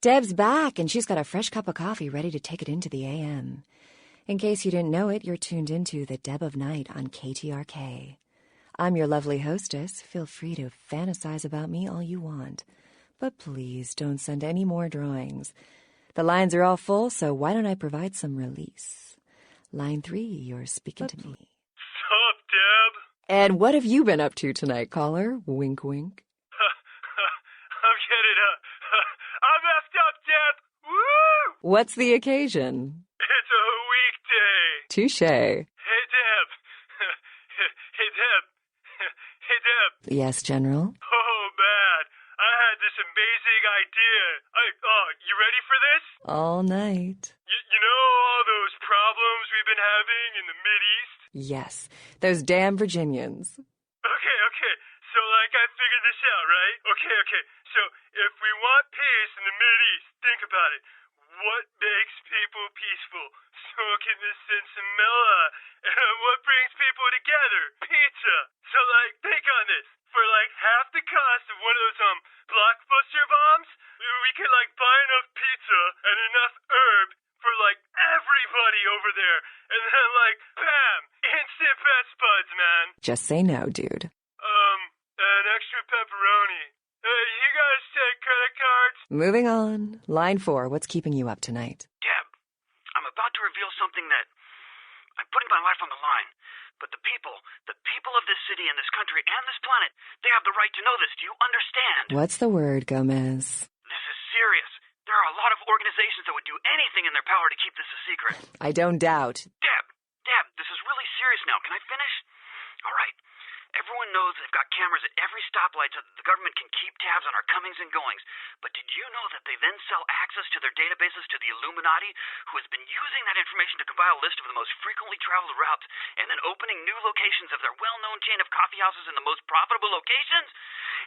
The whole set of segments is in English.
Deb's back, and she's got a fresh cup of coffee ready to take it into the AM. In case you didn't know it, you're tuned into the Deb of Night on KTRK. I'm your lovely hostess. Feel free to fantasize about me all you want. But please don't send any more drawings. The lines are all full, so why don't I provide some release? Line 3, you're speaking to me. Sup, Deb? And what have you been up to tonight, caller? Wink, wink. I'm getting I messed up, Deb! Woo! What's the occasion? It's a weekday. Touche. Hey, Deb. Hey, Deb. Hey, Deb. Yes, General? Oh, man. I had this amazing idea. You ready for this? All night. You know all those problems we've been having in the Mideast? Yes, those damn Virginians. Okay. So, I figured this out, right? Okay. So, if we want peace in the Mideast, think about it. What makes people peaceful? Smoking the sinsemilla. And what brings people together? Pizza. So, think on this. For, half the cost of one of those, blockbuster bombs, we could, buy enough pizza and enough herb for, everybody over there. And then, bam! Instant best buds, man. Just say no, dude. An extra pepperoni. You guys take credit cards? Moving on. Line 4, what's keeping you up tonight? Deb, I'm about to reveal something that I'm putting my life on the line. But the people of this city and this country and this planet, they have the right to know this. Do you understand? What's the word, Gomez? This is serious. There are a lot of organizations that would do anything in their power to keep this a secret. I don't doubt. Deb, this is really serious now. Can I finish? All right. Everyone knows they've got cameras at every stoplight so that the government can keep tabs on our comings and goings. But did you know that they then sell access to their databases to the Illuminati, who has been using that information to compile a list of the most frequently traveled routes and then opening new locations of their well-known chain of coffee houses in the most profitable locations?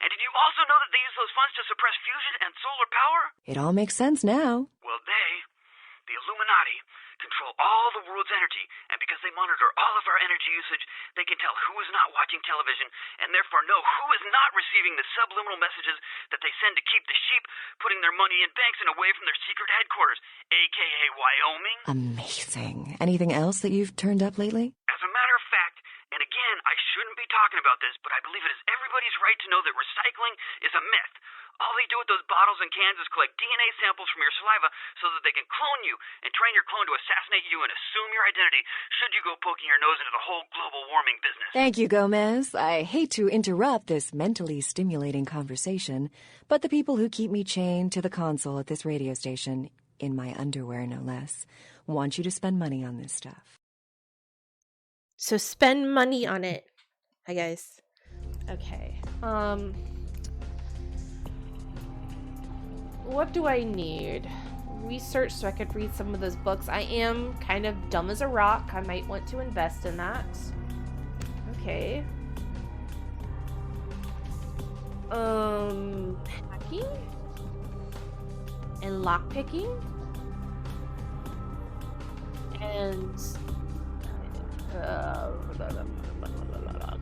And did you also know that they use those funds to suppress fusion and solar power? It all makes sense now. Well, the Illuminati, control all the world's energy, and because they monitor all of our energy usage, they can tell who is not watching television, and therefore know who is not receiving the subliminal messages that they send to keep the sheep putting their money in banks and away from their secret headquarters, aka Wyoming. Amazing. Anything else that you've turned up lately? As a matter of fact, and again, I shouldn't be talking about this, but I believe it is everybody's right to know that recycling is a myth. All they do with those bottles and cans is collect DNA samples from your saliva so that they can clone you and train your clone to assassinate you and assume your identity should you go poking your nose into the whole global warming business. Thank you, Gomez. I hate to interrupt this mentally stimulating conversation, but the people who keep me chained to the console at this radio station, in my underwear no less, want you to spend money on this stuff. So spend money on it. Hi, guys. Okay. What do I need? Research so I could read some of those books. I am kind of dumb as a rock. I might want to invest in that. Okay. Hacking? And lockpicking? And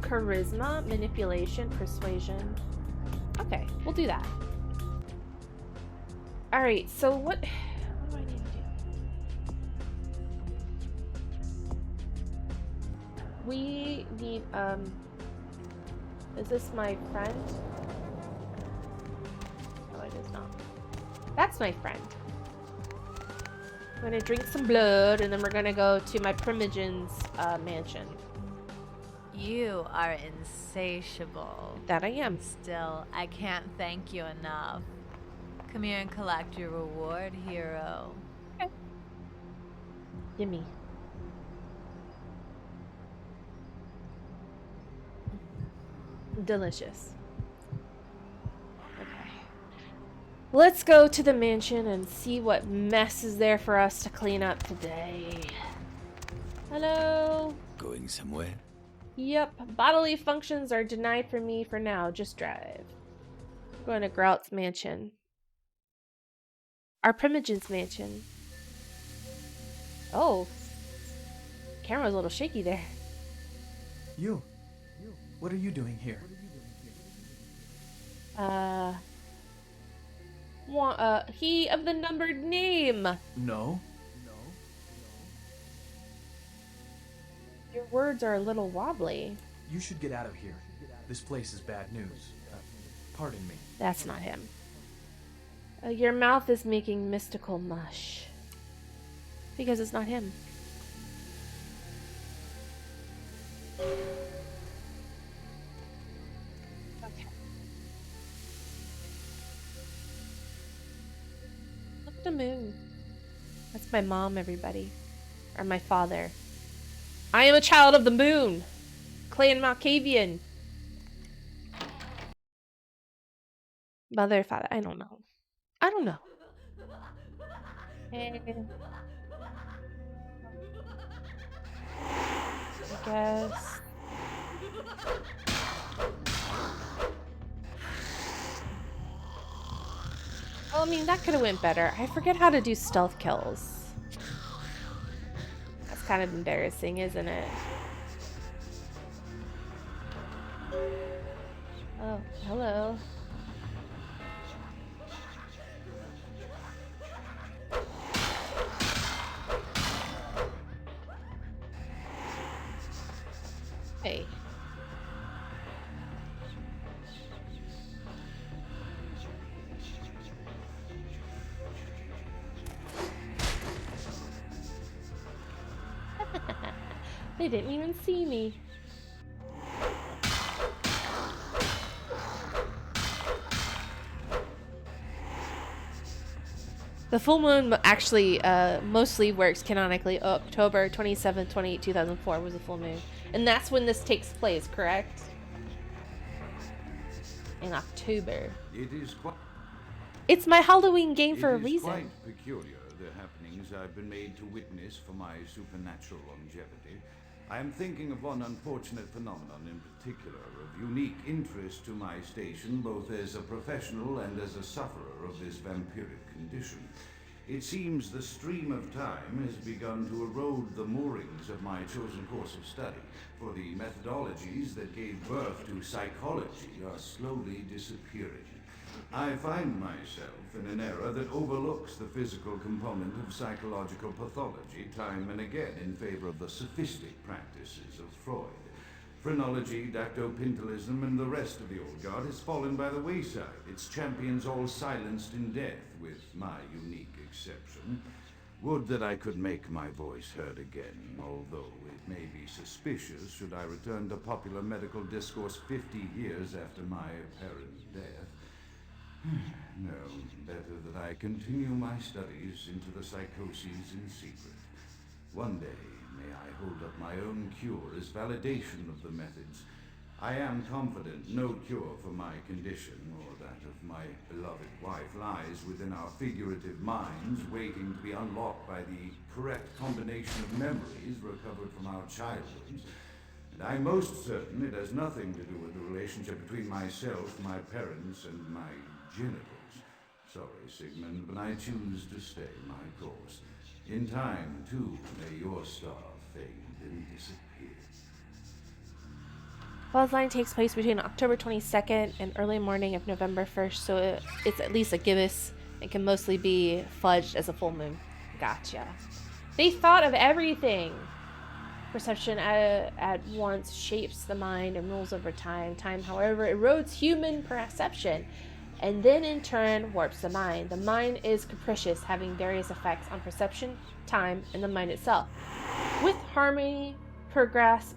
charisma, manipulation, persuasion. Okay, we'll do that. Alright, so what do I need to do? We need, is this my friend? Oh, it is not. That's my friend. I'm gonna drink some blood, and then we're gonna go to my Primogen's mansion. You are insatiable. That I am. Still, I can't thank you enough. Come here and collect your reward, hero. Okay. Gimme. Delicious. Okay. Let's go to the mansion and see what mess is there for us to clean up today. Hello? Going somewhere? Yep. Bodily functions are denied for me for now. Just drive. I'm going to Grout's mansion. Our Primogen's mansion. Oh. Camera's a little shaky there. You. What are you doing here? He of the numbered name. No. Your words are a little wobbly. You should get out of here. This place is bad news. Pardon me. That's not him. Your mouth is making mystical mush. Because it's not him. Okay. Look at the moon. That's my mom, everybody. Or my father. I am a child of the moon. Clan Malkavian. Mother, father, I don't know. I don't know. Hey. I guess. Well, I mean, that could have went better. I forget how to do stealth kills. That's kind of embarrassing, isn't it? Oh, hello. Hey. They didn't even see me. The full moon actually mostly works canonically. October 27th, 2004 was a full moon. And that's when this takes place, correct? In October. It is quite... It's my Halloween game for a It is reason. quite peculiar, the happenings I've been made to witness for my supernatural longevity. I am thinking of one unfortunate phenomenon in particular, of unique interest to my station, both as a professional and as a sufferer of this vampiric condition. It seems the stream of time has begun to erode the moorings of my chosen course of study, for the methodologies that gave birth to psychology are slowly disappearing. I find myself in an era that overlooks the physical component of psychological pathology time and again in favor of the sophistic practices of Freud. Phrenology, dactopintilism, and the rest of the old guard has fallen by the wayside, its champions all silenced in death, with my unique exception. Would that I could make my voice heard again, although it may be suspicious should I return to popular medical discourse 50 years after my apparent death. No, better that I continue my studies into the psychoses in secret. One day, may I hold up my own cure as validation of the methods. I am confident no cure for my condition, or that of my beloved wife, lies within our figurative minds, waiting to be unlocked by the correct combination of memories recovered from our childhoods. And I'm most certain it has nothing to do with the relationship between myself, my parents, and my genitals. Sorry, Sigmund, but I choose to stay my course. In time, too, may your star fade and disappear. Bloodline takes place between October 22nd and early morning of November 1st, so it's at least a gibbous. It can mostly be fudged as a full moon. Gotcha. They thought of everything. Perception at once shapes the mind and rules over time. Time, however, erodes human perception and then in turn warps the mind. The mind is capricious, having various effects on perception, time, and the mind itself. With harmony, progress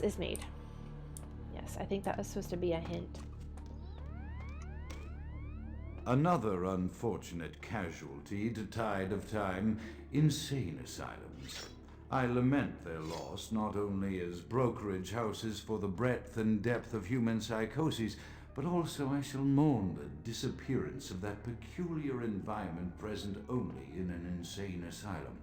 is made. Yes, I think that was supposed to be a hint. Another unfortunate casualty to tide of time, insane asylums. I lament their loss not only as brokerage houses for the breadth and depth of human psychoses, but also I shall mourn the disappearance of that peculiar environment present only in an insane asylum.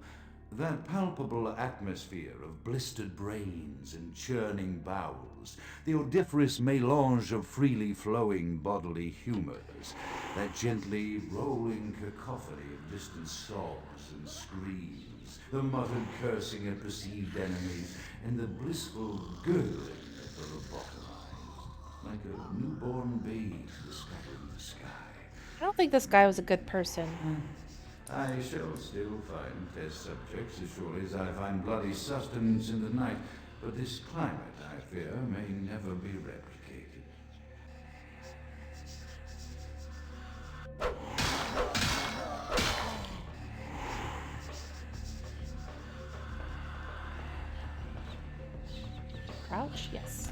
That palpable atmosphere of blistered brains and churning bowels, the odoriferous melange of freely flowing bodily humors, that gently rolling cacophony of distant sobs and screams, the muttered cursing of perceived enemies, and the blissful gurgling of the lobotomized, like a newborn babe discovering the sky. I don't think this guy was a good person. I shall still find test subjects as surely as I find bloody sustenance in the night, but this climate, I fear, may never be replicated. Crouch? Yes.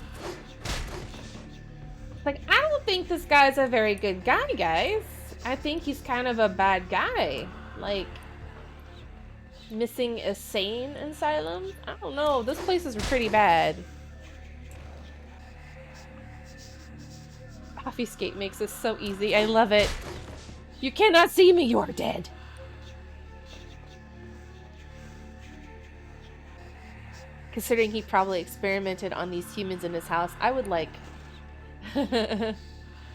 Like, I don't think this guy's a very good guy, guys. I think he's kind of a bad guy. Like, missing a sane asylum? I don't know. This place is pretty bad. Obfuscate makes this so easy. I love it. You cannot see me. You are dead. Considering he probably experimented on these humans in his house, I would like...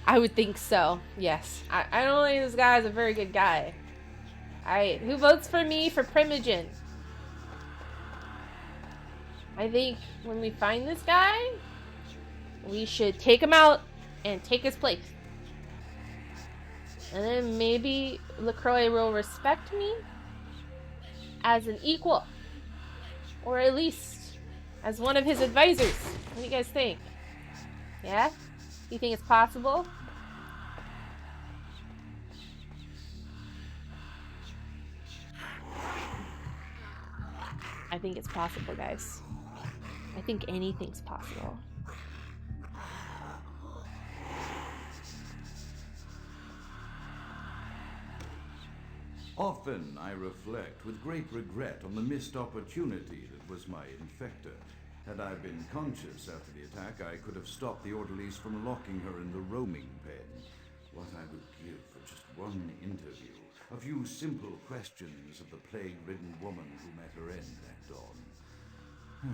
I would think so. Yes. I don't think this guy is a very good guy. Alright, who votes for me for Primogen? I think when we find this guy, we should take him out and take his place. And then maybe LaCroix will respect me as an equal. Or at least as one of his advisors. What do you guys think? Yeah? You think it's possible? I think it's possible, guys. I think anything's possible. Often I reflect with great regret on the missed opportunity that was my infector. Had I been conscious after the attack, I could have stopped the orderlies from locking her in the roaming pen. What I would give for just one interview, a few simple questions of the plague-ridden woman who met her end at dawn.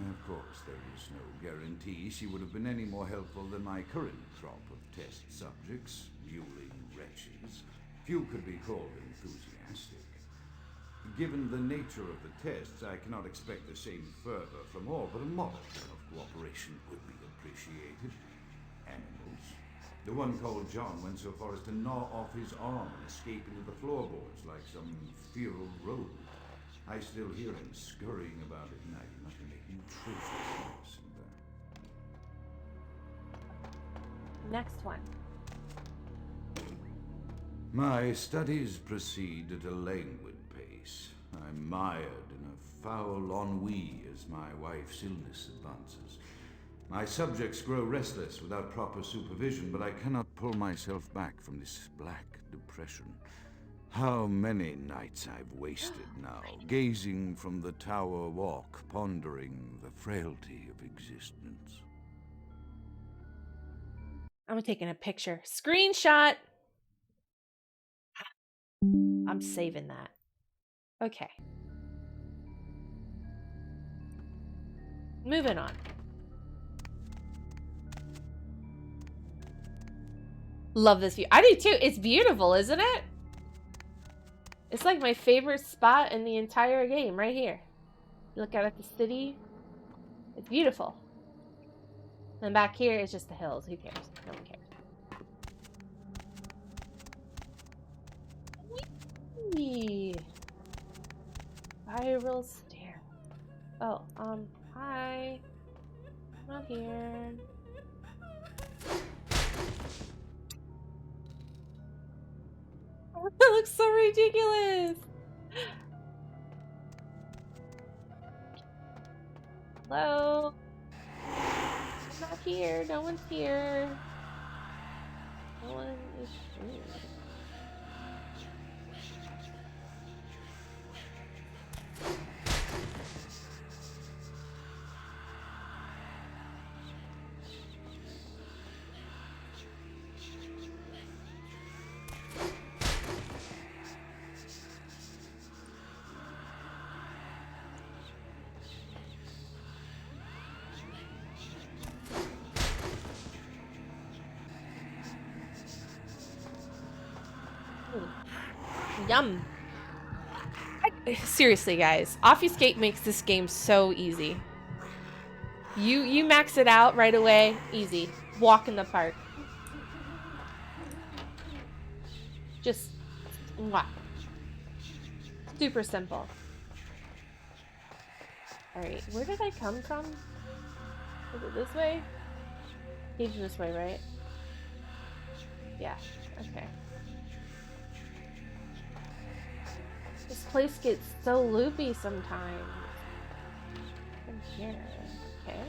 Of course, there is no guarantee she would have been any more helpful than my current crop of test subjects, mewling wretches. Few could be called enthusiastic. Given the nature of the tests, I cannot expect the same fervor from all, but a modicum of cooperation would be appreciated. Animals. The one called John went so far as to gnaw off his arm and escape into the floorboards like some feral rogue. I still hear him scurrying about at night. He must be making atrocious medicine there. Next one. My studies proceed at a languid pace. I'm mired in a foul ennui as my wife's illness advances. My subjects grow restless without proper supervision, but I cannot pull myself back from this black depression. How many nights I've wasted now, gazing from the tower walk, pondering the frailty of existence. I'm taking a picture. Screenshot! I'm saving that. Okay. Moving on. Love this view. I do too. It's beautiful, isn't it? It's like my favorite spot in the entire game, right here. Look out at the city. It's beautiful. And back here is just the hills. Who cares? No one cares. Whee! Spiral stair. Oh, hi. I'm not here. That looks so ridiculous. Hello? I'm not here. No one's here. No one is here. Yum. Seriously, guys, Obfuscate makes this game so easy. You max it out right away, easy. Walk in the park. Just, mwah. Super simple. Alright, where did I come from? Is it this way? He's this way, right? Yeah, okay. This place gets so loopy sometimes. From here, okay.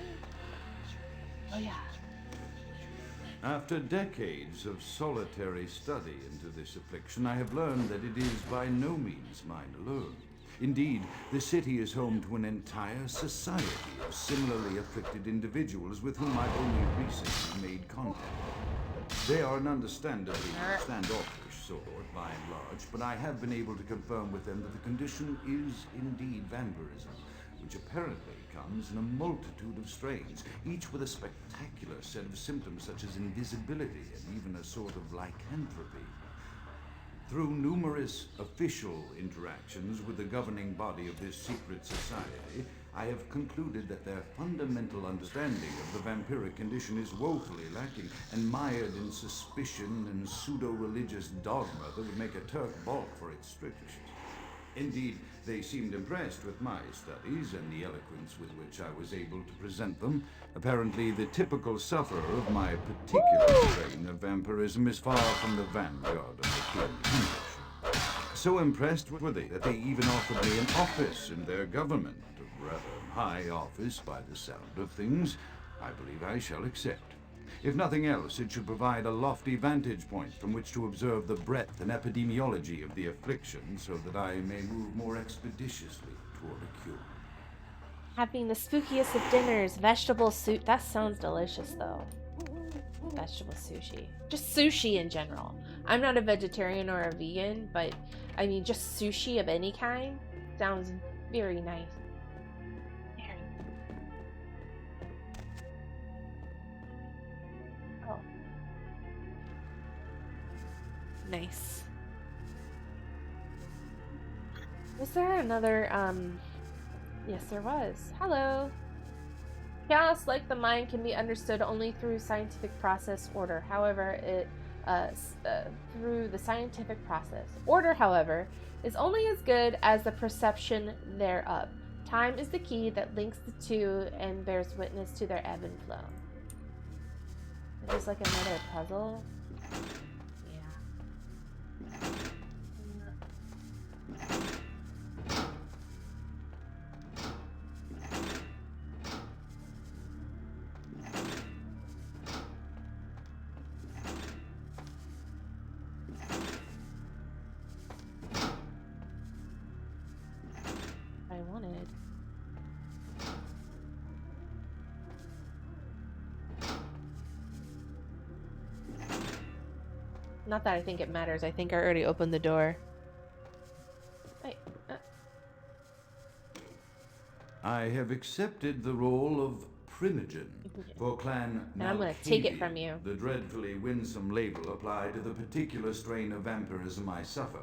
Oh yeah. After decades of solitary study into this affliction, I have learned that it is by no means mine alone. Indeed, the city is home to an entire society of similarly afflicted individuals with whom I've only recently made contact. They are an understandably standoffish sort, by and large, but I have been able to confirm with them that the condition is indeed vampirism, which apparently comes in a multitude of strains, each with a spectacular set of symptoms such as invisibility and even a sort of lycanthropy. Through numerous official interactions with the governing body of this secret society, I have concluded that their fundamental understanding of the vampiric condition is woefully lacking and mired in suspicion and pseudo-religious dogma that would make a Turk balk for its strictures. Indeed, they seemed impressed with my studies and the eloquence with which I was able to present them. Apparently, the typical sufferer of my particular strain of vampirism is far from the vanguard of the human condition. So impressed were they that they even offered me an office in their government, a rather high office by the sound of things. I believe I shall accept. If nothing else, it should provide a lofty vantage point from which to observe the breadth and epidemiology of the affliction so that I may move more expeditiously toward a cure. Having the spookiest of dinners, vegetable soup. That sounds delicious, though. Vegetable sushi. Just sushi in general. I'm not a vegetarian or a vegan, but I mean, just sushi of any kind sounds very nice. Oh. Nice. Was there another, yes, there was. Hello. Chaos, like the mind, can be understood only through scientific process order. However, through the scientific process. Order, however, is only as good as the perception thereof. Time is the key that links the two and bears witness to their ebb and flow. Is this like another puzzle? Yeah. Not that I think it matters. I think I already opened the door. Wait. I have accepted the role of Primogen for Clan Malkavian. And I'm going to take it from you. The dreadfully winsome label applied to the particular strain of vampirism I suffer,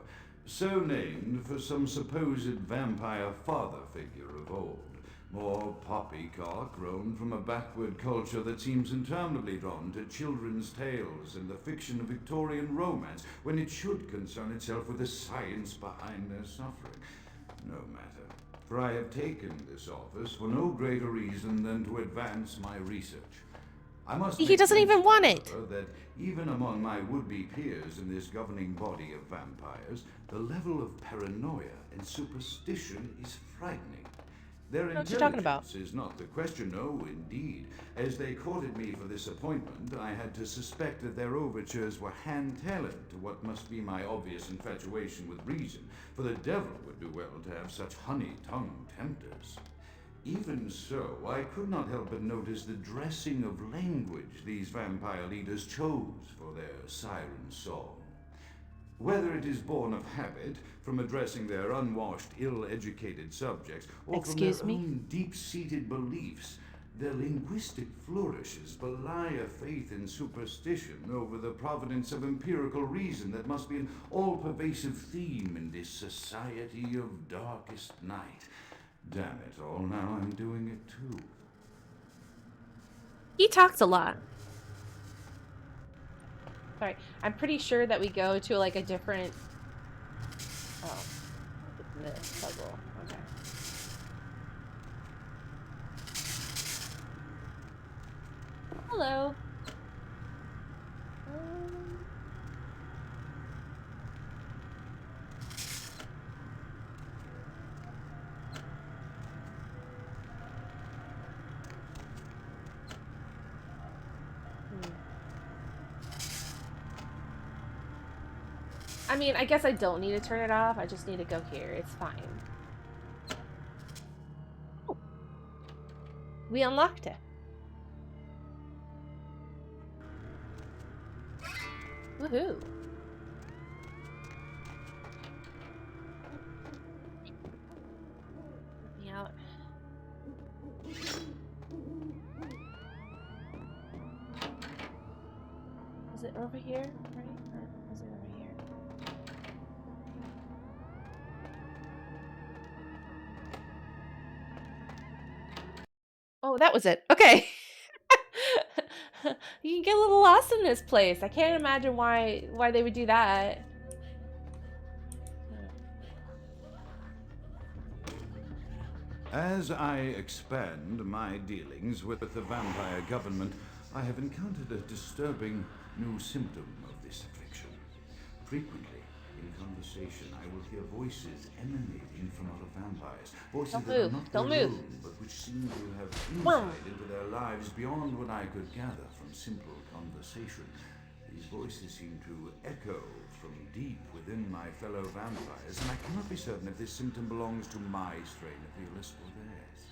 so named for some supposed vampire father figure of old. More poppycock grown from a backward culture that seems interminably drawn to children's tales and the fiction of Victorian romance when it should concern itself with the science behind their suffering. No matter, for I have taken this office for no greater reason than to advance my research. I must He doesn't even want it. That even among my would-be peers in this governing body of vampires, the level of paranoia and superstition is frightening. Their intelligence is not the question, no, indeed. As they courted me for this appointment, I had to suspect that their overtures were hand-tailored to what must be my obvious infatuation with reason, for the devil would do well to have such honey-tongued tempters. Even so, I could not help but notice the dressing of language these vampire leaders chose for their siren song. Whether it is born of habit, from addressing their unwashed, ill-educated subjects, or from their own deep-seated beliefs, their linguistic flourishes belie a faith in superstition over the providence of empirical reason that must be an all-pervasive theme in this society of darkest night. Damn it all, now I'm doing it too. He talks a lot. Sorry. I'm pretty sure that we go to like a different... Oh. This puzzle. Okay. Hello. I mean, I guess I don't need to turn it off. I just need to go here. It's fine. Oh. We unlocked it. Woohoo. Let me out. Is it over here? Right? Or is it over here? Oh, that was it. Okay. You can get a little lost in this place. I can't imagine why they would do that. As I expand my dealings with the vampire government, I have encountered a disturbing new symptom of this affliction. Frequently, in conversation, I will hear voices emanating from other vampires. Voices that are not their own, but which seem to have insight into their lives beyond what I could gather from simple conversation. These voices seem to echo from deep within my fellow vampires, and I cannot be certain if this symptom belongs to my strain of the illness or theirs.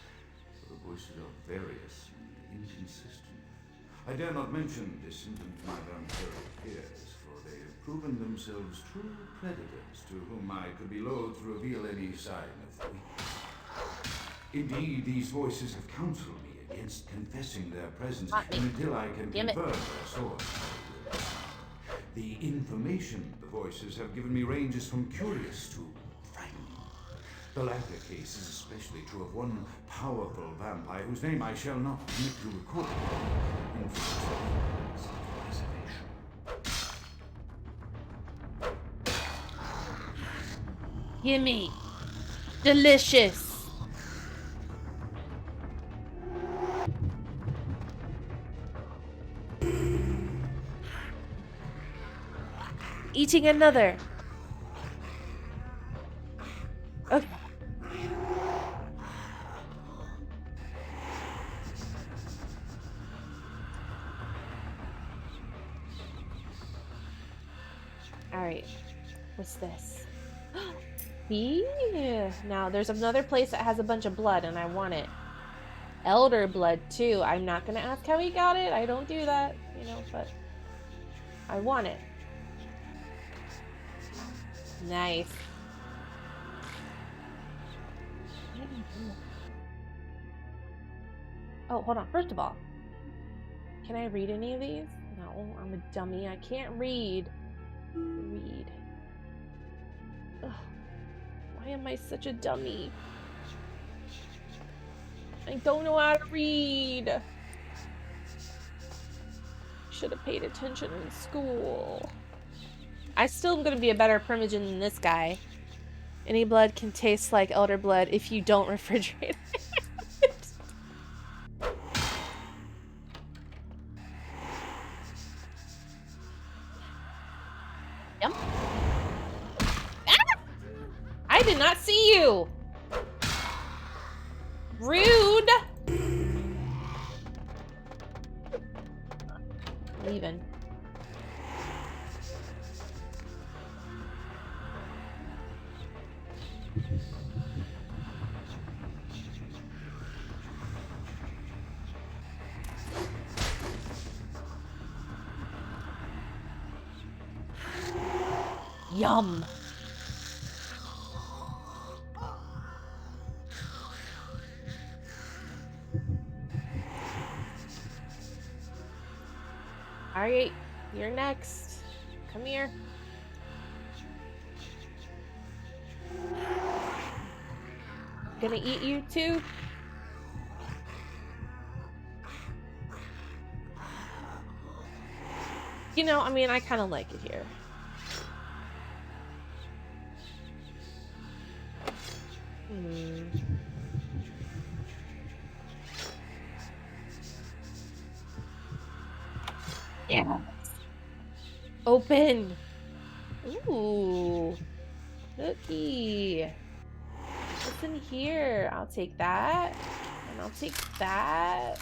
For the voices are various and inconsistent. I dare not mention this symptom to my vampiric peers, for they have proven themselves true predators to whom I could be loath to reveal any sign of weakness. Indeed, these voices have counseled me against confessing their presence, and until I can confirm their source, the information the voices have given me ranges from curious to frightening. The latter case is especially true of one powerful vampire whose name I shall not permit to record. In self-preservation. Gimme. Delicious. Eating another. Okay. All right. What's this? Yeah. Now there's another place that has a bunch of blood, and I want it. Elder blood too. I'm not gonna ask how he got it. I don't do that, you know, but I want it. Nice. Oh, hold on. First of all, can I read any of these? No, I'm a dummy. I can't read. Ugh. Why am I such a dummy? I don't know how to read. Should have paid attention in school. I still am going to be a better Primogen than this guy. Any blood can taste like elder blood if you don't refrigerate it. Yum. Ah! I did not see you. Rude. Leaving. Yum. All right, you're next. Come here. Gonna eat you too? You know, I mean, I kind of like it here. Yeah. Open. Ooh. Cookie. What's in here? I'll take that. And I'll take that.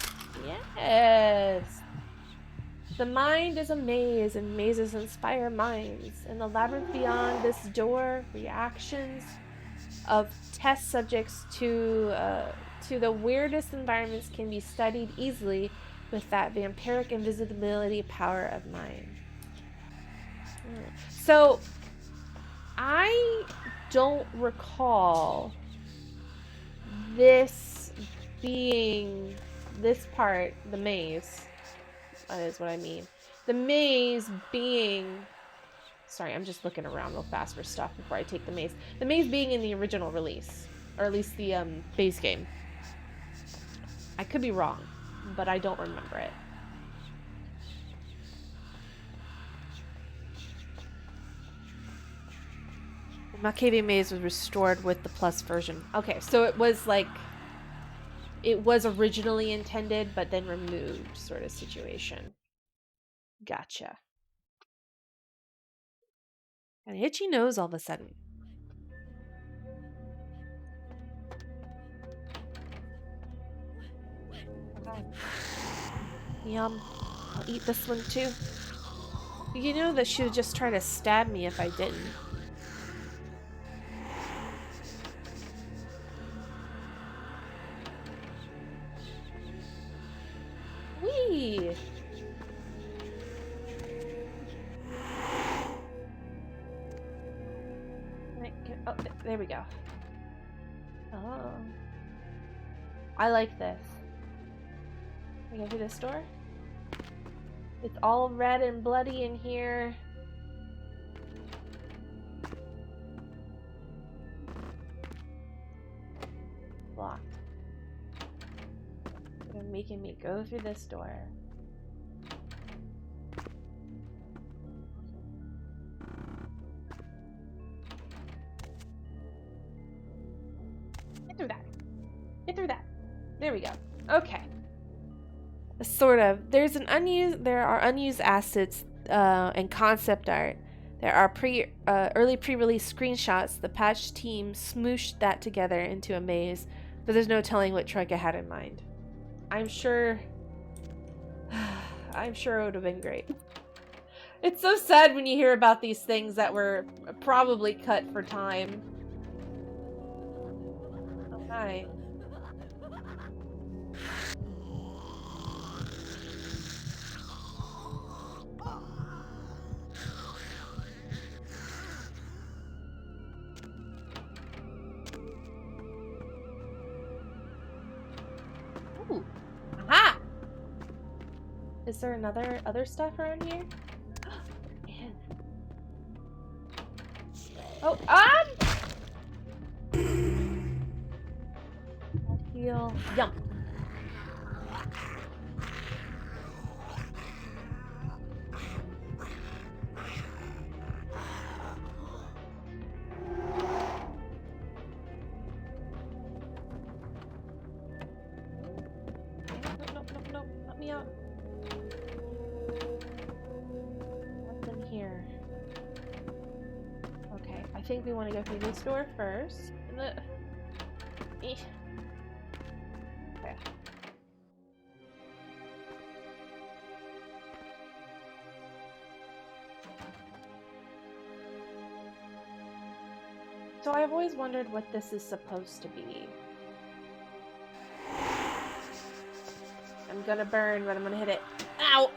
Yes. The mind is a maze, and mazes inspire minds. In the labyrinth beyond this door, reactions of test subjects to the weirdest environments can be studied easily with that vampiric invisibility power of mind. So, I don't recall this being, this part, the maze, that is what I mean. The maze being, sorry, I'm just looking around real fast for stuff before I take the maze. The maze being in the original release, or at least the base game. I could be wrong, but I don't remember it. The Malkavian maze was restored with the plus version. Okay, so it was like, it was originally intended, but then removed sort of situation. Gotcha. Got an itchy nose all of a sudden. Yum. I'll eat this one too. You know that she would just try to stab me if I didn't. Whee! Oh, there we go. Oh. I like this. Can I go through this door? It's all red and bloody in here. Locked. They're making me go through this door. Get through that. Get through that. There we go. Okay. Sort of. There are unused assets and concept art. There are early pre-release screenshots. The patch team smooshed that together into a maze, but there's no telling what Troika had in mind. I'm sure it would have been great. It's so sad when you hear about these things that were probably cut for time. Okay. Ooh. Aha! Is there other stuff around here? Man. Oh, heal. Yum. No, let me out. What's in here? Okay, I think we want to go through this door first. Okay. So I've always wondered what this is supposed to be. I'm gonna burn, but I'm gonna hit it. Ow!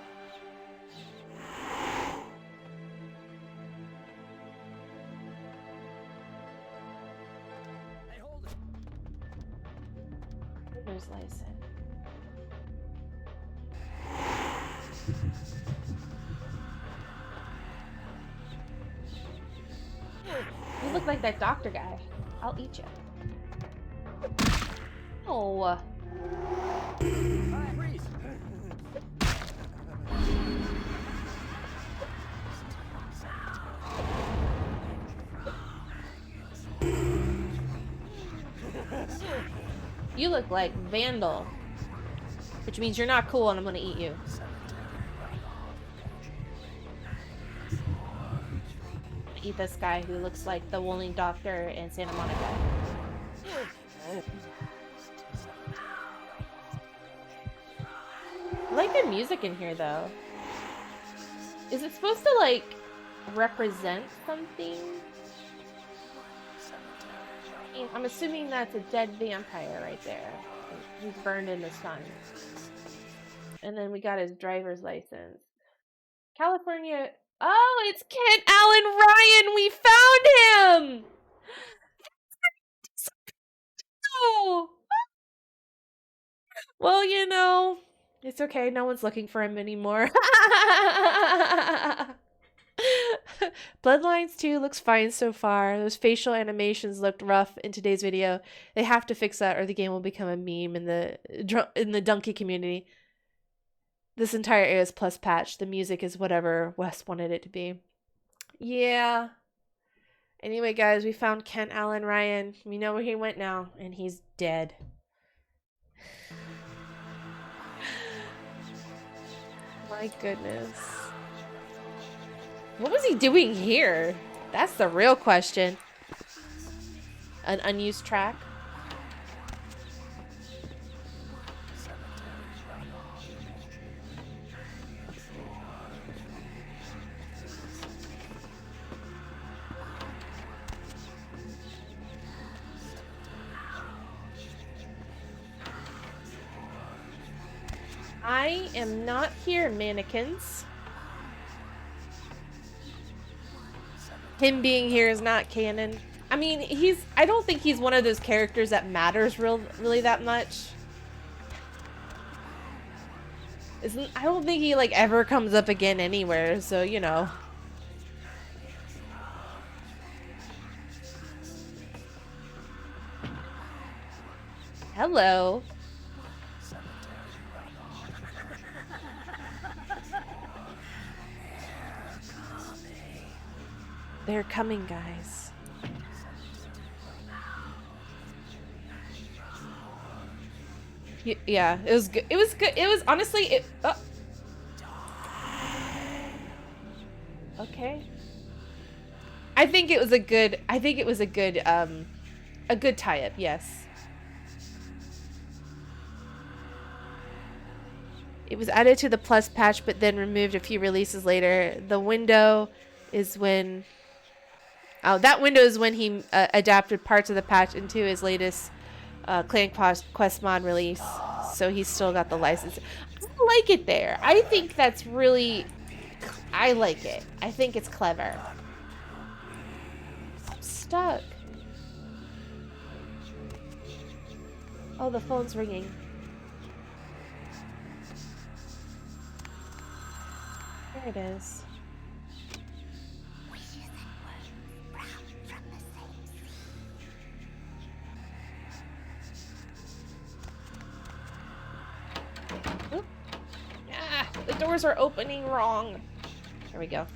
There's Lyson. You look like that doctor guy. I'll eat you. Oh. You look like Vandal. Which means you're not cool and I'm gonna eat you. Eat this guy who looks like the Wolling Doctor in Santa Monica. I like the music in here though. Is it supposed to like represent something? I'm assuming that's a dead vampire right there. He's burned in the sun. And then we got his driver's license. California. Oh, it's Kent Allen Ryan. We found him. Oh. Well, you know, it's okay. No one's looking for him anymore. Bloodlines 2 looks fine so far. Those facial animations looked rough in today's video. They have to fix that or the game will become a meme in the donkey community. This entire area is plus patch. The music is whatever Wes wanted it to be. Yeah. Anyway, guys, we found Kent Allen Ryan. We know where he went now, and he's dead. My goodness. What was he doing here? That's the real question. An unused track? I am not here, mannequins. Him being here is not canon. I mean, I don't think he's one of those characters that matters really that much. I don't think he like ever comes up again anywhere, so you know. Hello. They're coming, guys. Yeah, it was good. It was good. It was honestly. Okay. I think it was a good. A good tie-up. Yes. It was added to the Plus patch, but then removed a few releases later. The window is when. Oh, that window is when he adapted parts of the patch into his latest Clan Quest mod release. So he's still got the license. I like it there. I think that's really... I like it. I think it's clever. I'm stuck. Oh, the phone's ringing. There it is. Oop. Ah, the doors are opening wrong. There we go.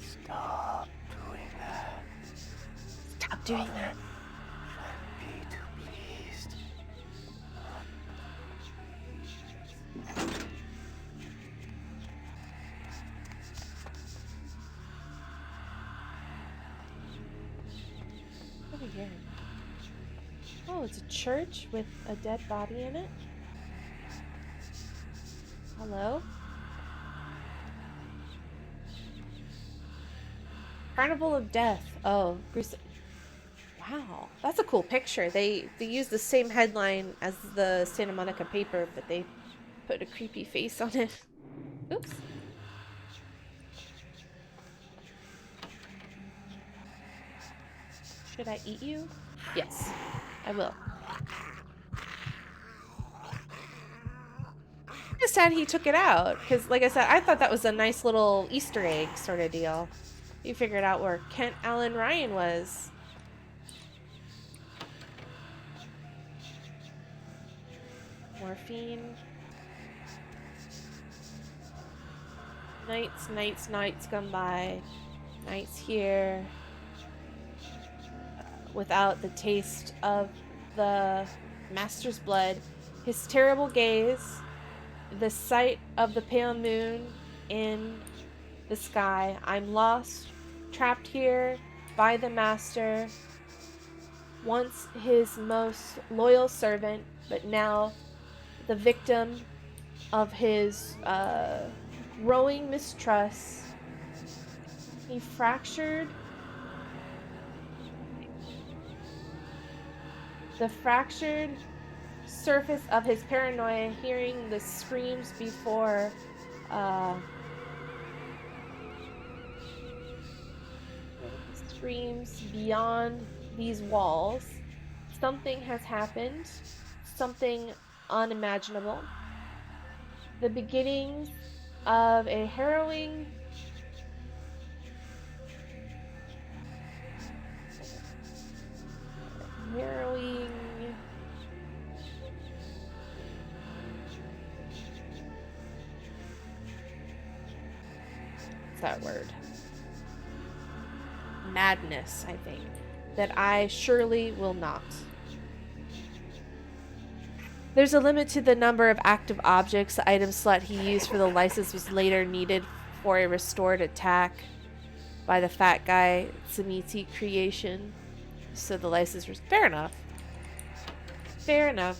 Stop doing that. Stop doing that. Be too pleased. Over here. Oh, it's a church with a dead body in it. Hello? Carnival of Death. Oh, gruesome. Wow, that's a cool picture. They used the same headline as the Santa Monica paper, but they put a creepy face on it. Oops. Should I eat you? Yes, I will. I'm just sad he took it out, because like I said, I thought that was a nice little Easter egg sort of deal. You figured out where Kent Allen Ryan was. Morphine. Nights gone by. Nights here. Without the taste of the master's blood. His terrible gaze. The sight of the pale moon in the sky. I'm lost. Trapped here by the master. Once his most loyal servant, but now the victim of his growing mistrust. He fractured the fractured surface of his paranoia, hearing the screams before screams beyond these walls. Something has happened, something unimaginable. The beginnings of a harrowing what's that word? Madness, I think, that I surely will not. There's a limit to the number of active objects. The item slot he used for the license was later needed for a restored attack by the fat guy Tsuniti creation. So the license was fair enough. Fair enough.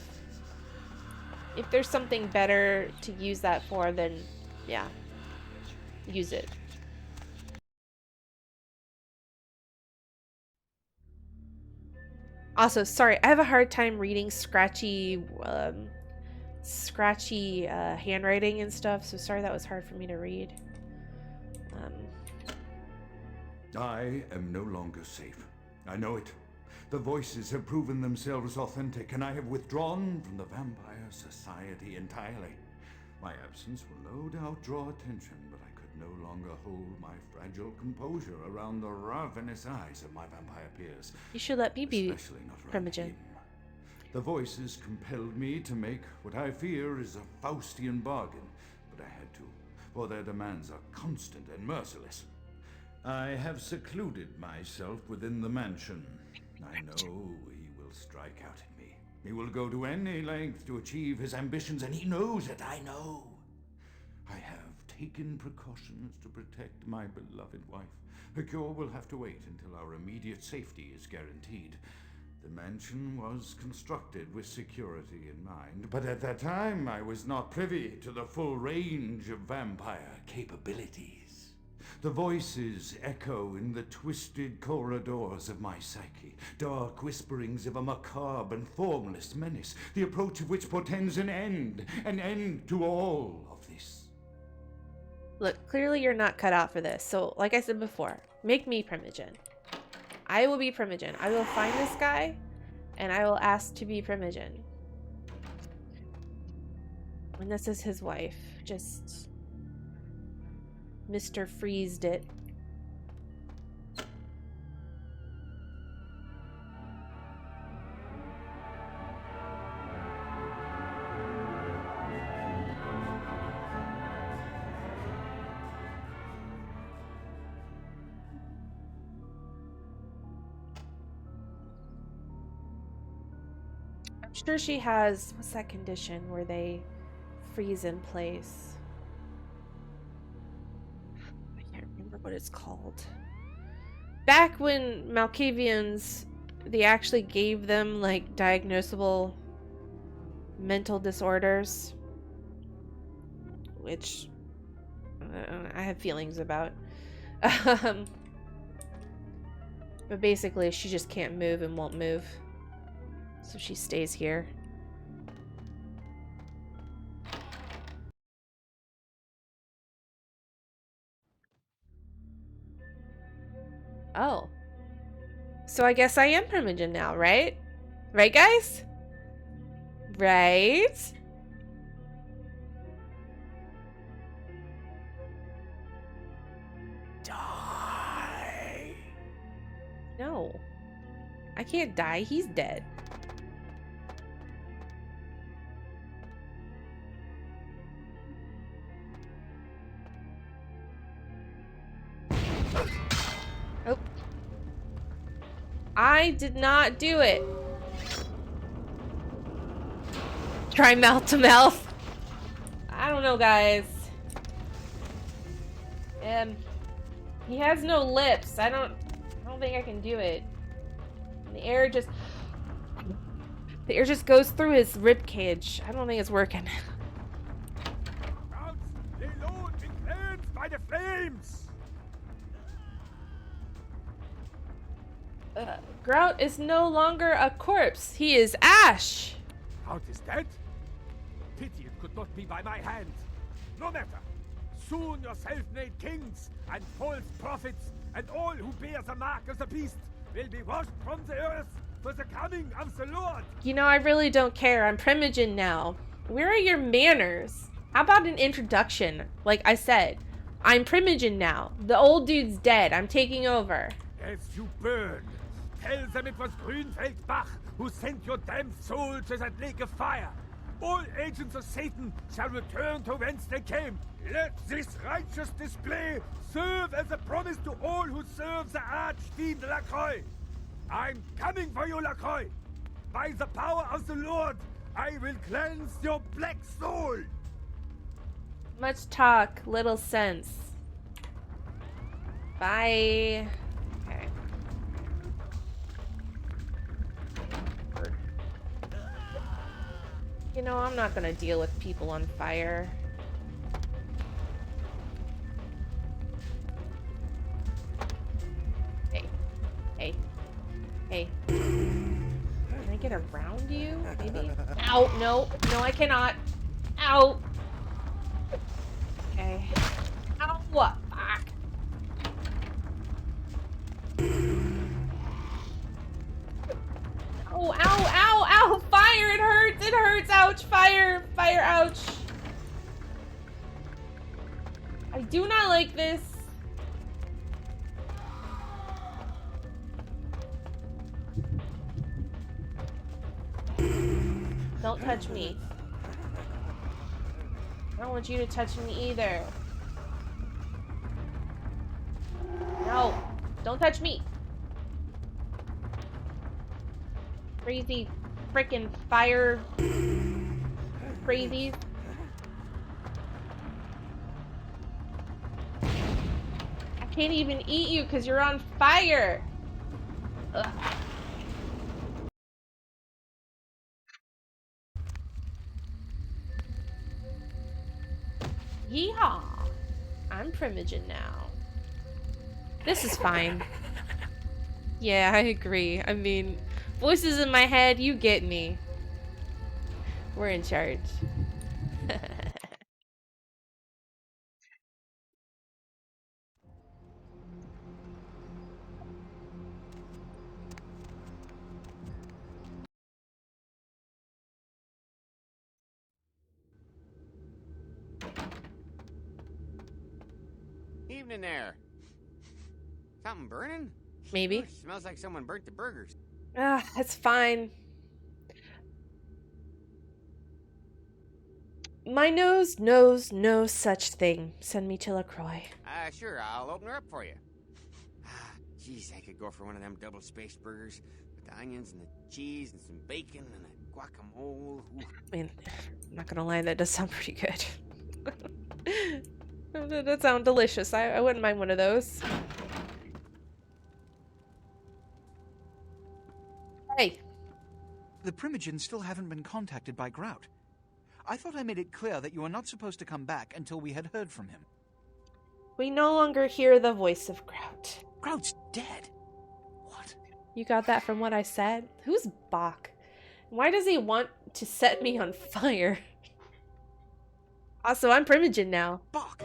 If there's something better to use that for, then yeah, use it. Also, sorry, I have a hard time reading scratchy handwriting and stuff, so sorry that was hard for me to read. I am no longer safe. I know it. The voices have proven themselves authentic, and I have withdrawn from the Vampire Society entirely. My absence will no doubt draw attention, but I could no longer hold my fragile composure around the ravenous eyes of my vampire peers. You should let me be Especially not around Primogen. him. The voices compelled me to make what I fear is a Faustian bargain, but I had to, for their demands are constant and merciless. I have secluded myself within the mansion. I know he will strike out at me. He will go to any length to achieve his ambitions, and he knows it, I know. I have taken precautions to protect my beloved wife. Her cure will have to wait until our immediate safety is guaranteed. The mansion was constructed with security in mind, but at that time I was not privy to the full range of vampire capabilities. The voices echo in the twisted corridors of my psyche, dark whisperings of a macabre and formless menace, the approach of which portends an end to all of this. Look, clearly you're not cut out for this, so like I said before, make me Primogen. I will be Primogen. I will find this guy, and I will ask to be Primogen. And this is his wife, just Mr. Freezed it. I'm sure she has, what's that condition where they freeze in place? What it's called. Back when Malkavians, they actually gave them like diagnosable mental disorders, which I have feelings about. But basically she just can't move and won't move, so she stays here. Oh. So I guess I am Primogen now, right? Right, guys? Right? Die. No. I can't die. He's dead. I did not do it. Try mouth to mouth. I don't know, guys. He has no lips. I don't think I can do it. And the air just goes through his rib cage. I don't think it's working. Lay low and be cleansed by the flames. Grout is no longer a corpse. He is ash. Out is dead? Pity it could not be by my hand. No matter. Soon your self-made kings and false prophets and all who bear the mark of the beast will be washed from the earth for the coming of the Lord. You know, I really don't care. I'm Primogen now. Where are your manners? How about an introduction? Like I said, I'm Primogen now. The old dude's dead. I'm taking over. As you burn, tell them it was Grünfeld Bach who sent your damned soul to that lake of fire. All agents of Satan shall return to whence they came. Let this righteous display serve as a promise to all who serve the archfiend Lacroix. I'm coming for you, Lacroix. By the power of the Lord, I will cleanse your black soul. Much talk, little sense. Bye. Okay. You know, I'm not gonna deal with people on fire. Hey. Hey. Hey. Can I get around you? Maybe? Ow! No. No, I cannot. Ow! Okay. Ow! What? Fuck. Oh, ow, ow, ow! Fire! It hurts! It hurts! Ouch! Fire! Fire! Ouch! I do not like this. Don't touch me. I don't want you to touch me either. No! Don't touch me! Crazy frickin' fire crazies. I can't even eat you because you're on fire. Ugh. Yeehaw! I'm Primogen now. This is fine. Yeah, I agree. I mean, voices in my head, you get me. We're in charge. Evening there. Something burning? Maybe. Ooh, smells like someone burnt the burgers. Ah, it's fine. My nose knows no such thing. Send me to LaCroix. Sure, I'll open her up for you. Jeez, I could go for one of them double-spaced burgers with the onions and the cheese and some bacon and a guacamole. Ooh. I mean, I'm not gonna lie, that does sound pretty good. That sounds delicious. I wouldn't mind one of those. Hey. The Primogens still haven't been contacted by Grout. I thought I made it clear that you were not supposed to come back until we had heard from him. We no longer hear the voice of Grout. Grout's dead. What? You got that from what I said? Who's Bach? Why does he want to set me on fire? Also, I'm Primogen now. Bach!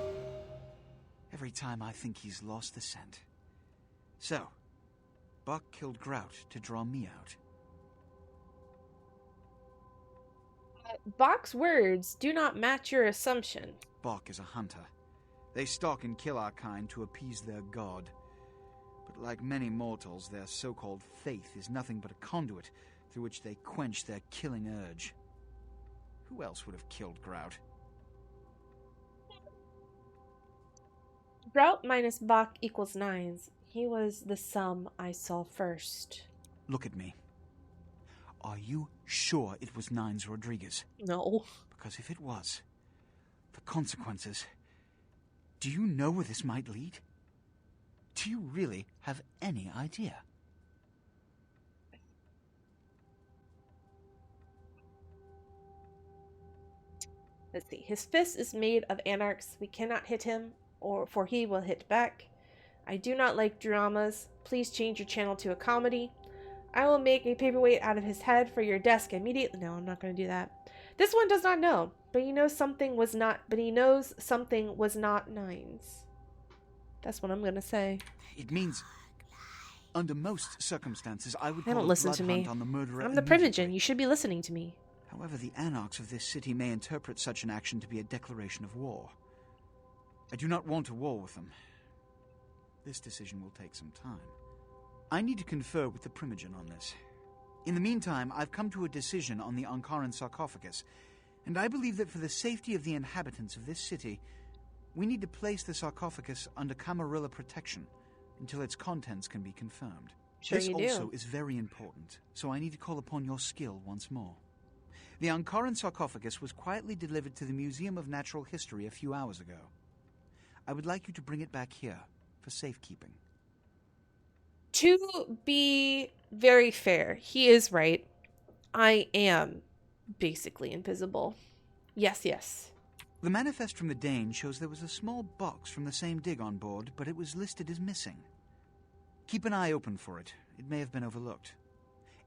Every time I think he's lost the scent. So, Bach killed Grout to draw me out. Bach's words do not match your assumption. Bach is a hunter. They stalk and kill our kind to appease their god. But like many mortals, their so-called faith is nothing but a conduit through which they quench their killing urge. Who else would have killed Grout? Grout minus Bach equals 9s. He was the sum I saw first. Look at me. Are you sure it was Nines Rodriguez? No. Because if it was, the consequences... Do you know where this might lead? Do you really have any idea? Let's see. His fist is made of anarchs. We cannot hit him, for he will hit back. I do not like dramas. Please change your channel to a comedy. I will make a paperweight out of his head for your desk immediately. No, I'm not going to do that. This one does not know, but he knows something was not. But he knows something was not Nines. That's what I'm going to say. It means, under most circumstances, I would They call don't a listen blood to me. hunt on the murderer. I'm the Primogen. You should be listening to me. However, the anarchs of this city may interpret such an action to be a declaration of war. I do not want a war with them. This decision will take some time. I need to confer with the Primogen on this. In the meantime, I've come to a decision on the Ankaran sarcophagus, and I believe that for the safety of the inhabitants of this city, we need to place the sarcophagus under Camarilla protection until its contents can be confirmed. Sure This you also do. is very important, so I need to call upon your skill once more. The Ankaran sarcophagus was quietly delivered to the Museum of Natural History a few hours ago. I would like you to bring it back here for safekeeping. To be very fair, he is right. I am basically invisible. Yes, yes. The manifest from the Dane shows there was a small box from the same dig on board, but it was listed as missing. Keep an eye open for it. It may have been overlooked.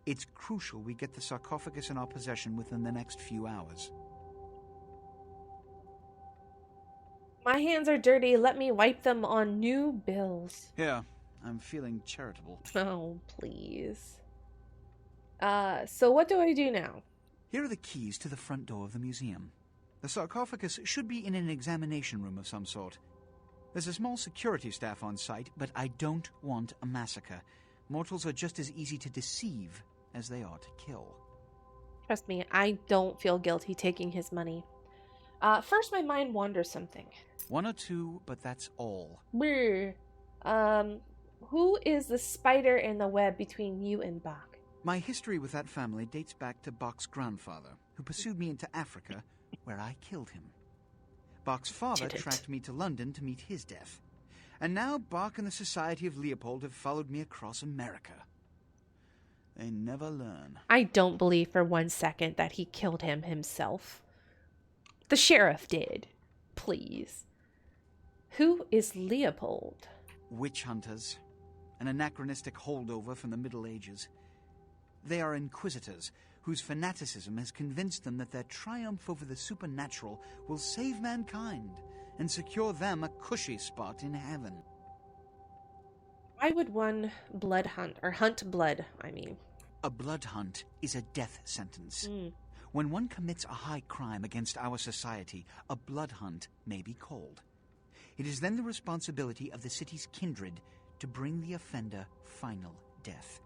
It's crucial we get the sarcophagus in our possession within the next few hours. My hands are dirty. Let me wipe them on new bills. Here, I'm feeling charitable. Oh, please. So what do I do now? Here are the keys to the front door of the museum. The sarcophagus should be in an examination room of some sort. There's a small security staff on site, but I don't want a massacre. Mortals are just as easy to deceive as they are to kill. Trust me, I don't feel guilty taking his money. First, my mind wanders something. One or two, but that's all. Brr. Who is the spider in the web between you and Bach? My history with that family dates back to Bach's grandfather, who pursued me into Africa, where I killed him. Bach's father tracked me to London to meet his death. And now Bach and the Society of Leopold have followed me across America. They never learn. I don't believe for 1 second that he killed him himself. The sheriff did. Please. Who is Leopold? Witch hunters. An anachronistic holdover from the Middle Ages. They are inquisitors, whose fanaticism has convinced them that their triumph over the supernatural will save mankind and secure them a cushy spot in heaven. Why would one blood hunt, or hunt blood, I mean? A blood hunt is a death sentence. When one commits a high crime against our society, a blood hunt may be called. It is then the responsibility of the city's kindred to bring the offender final death.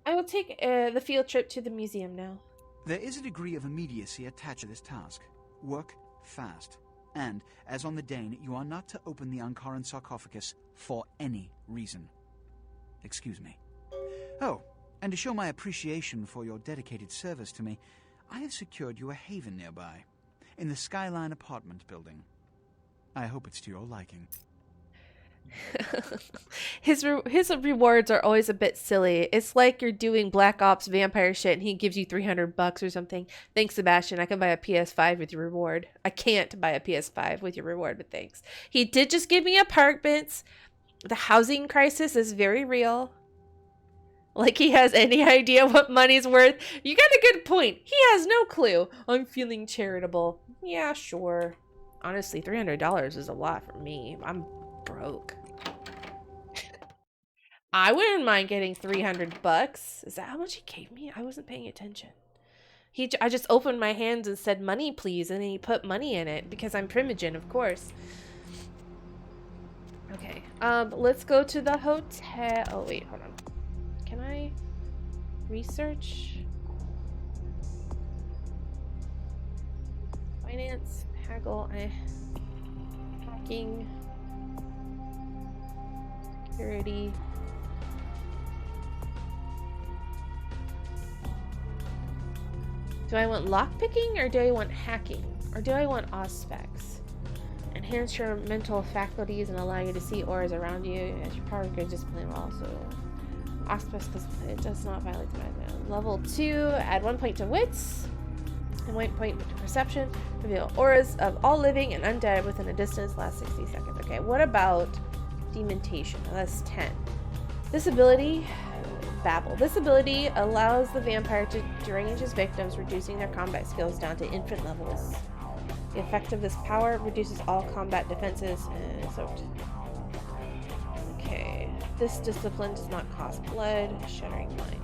I will take the field trip to the museum now. There is a degree of immediacy attached to this task. Work fast. And, as on the Dane, you are not to open the Ankaran sarcophagus for any reason. Excuse me. Oh, and to show my appreciation for your dedicated service to me, I have secured you a haven nearby, in the Skyline apartment building. I hope it's to your liking. His rewards are always a bit silly. It's like you're doing Black Ops vampire shit and he gives you $300 or something. Thanks, Sebastian. I can buy a PS5 with your reward. I can't buy a PS5 with your reward, but thanks. He did just give me apartments. The housing crisis is very real. Like he has any idea what money's worth. You got a good point. He has no clue. I'm feeling charitable. Yeah, sure. Honestly, $300 is a lot for me. I'm broke. I wouldn't mind getting $300. Is that how much he gave me? I wasn't paying attention. I just opened my hands and said money please, and then he put money in it because I'm Primogen, of course. Okay. Let's go to the hotel. Oh wait, hold on. Can I research? Finance, haggle, hacking, security. Do I want lockpicking or do I want hacking? Or do I want auspex? Enhance your mental faculties and allow you to see auras around you as your power grid display will also. Auspex because it does not violate the magic. Level 2, add 1 point to wits and 1 point to perception. Reveal auras of all living and undead within a distance last 60 seconds. Okay, what about dementation? Oh, that's 10. This ability, Babble. This ability allows the vampire to derange his victims, reducing their combat skills down to infant levels. The effect of this power reduces all combat defenses and soaked. Okay, this discipline does not cost blood. Shattering minds.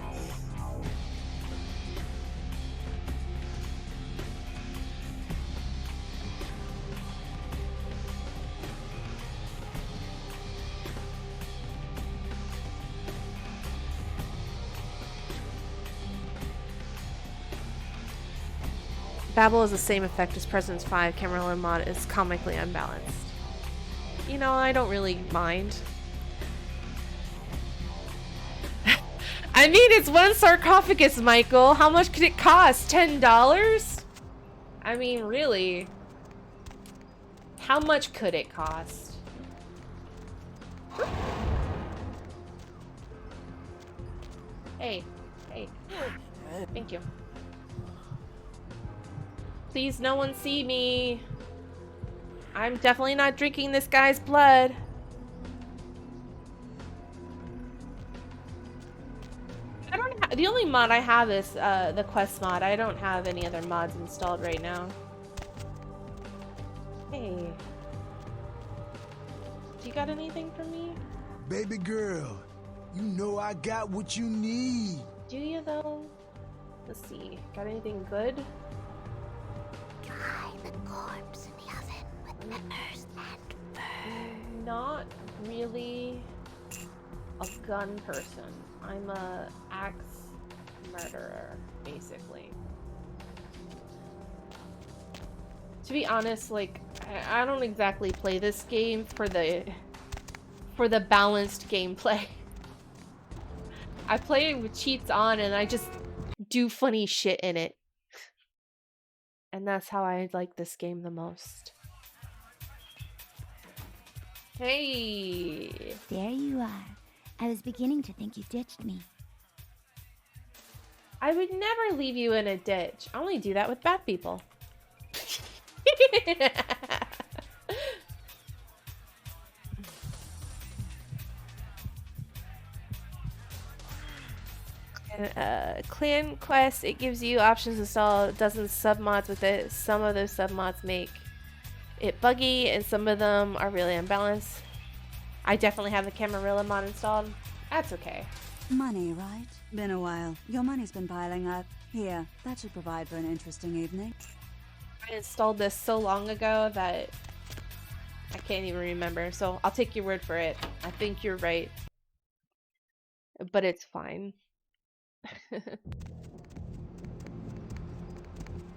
Babble is the same effect as Presence 5. Camarilla mod is comically unbalanced. You know, I don't really mind. I mean, it's one sarcophagus, Michael. How much could it cost? $10? I mean, really? How much could it cost? Hey. Hey. Thank you. Please, no one see me. I'm definitely not drinking this guy's blood. I don't have, the only mod I have is the quest mod. I don't have any other mods installed right now. Hey. Do you got anything for me? Baby girl, you know I got what you need. Do you though? Let's see. Got anything good? Dry the corpse in the oven with peppers and burn. Not really a gun person. I'm a axe murderer, basically. To be honest, like, I don't exactly play this game for the balanced gameplay. I play it with cheats on and I just do funny shit in it. And that's how I like this game the most. Hey! There you are. I was beginning to think you ditched me. I would never leave you in a ditch. I only do that with bad people. Clan quest, it gives you options to install dozens of submods with it. Some of those submods make it buggy and some of them are really unbalanced. I definitely have the Camarilla mod installed. That's okay. Money, right? Been a while. Your money's been piling up. Here, that should provide for an interesting evening. I installed this so long ago that I can't even remember, so I'll take your word for it. I think you're right. But it's fine.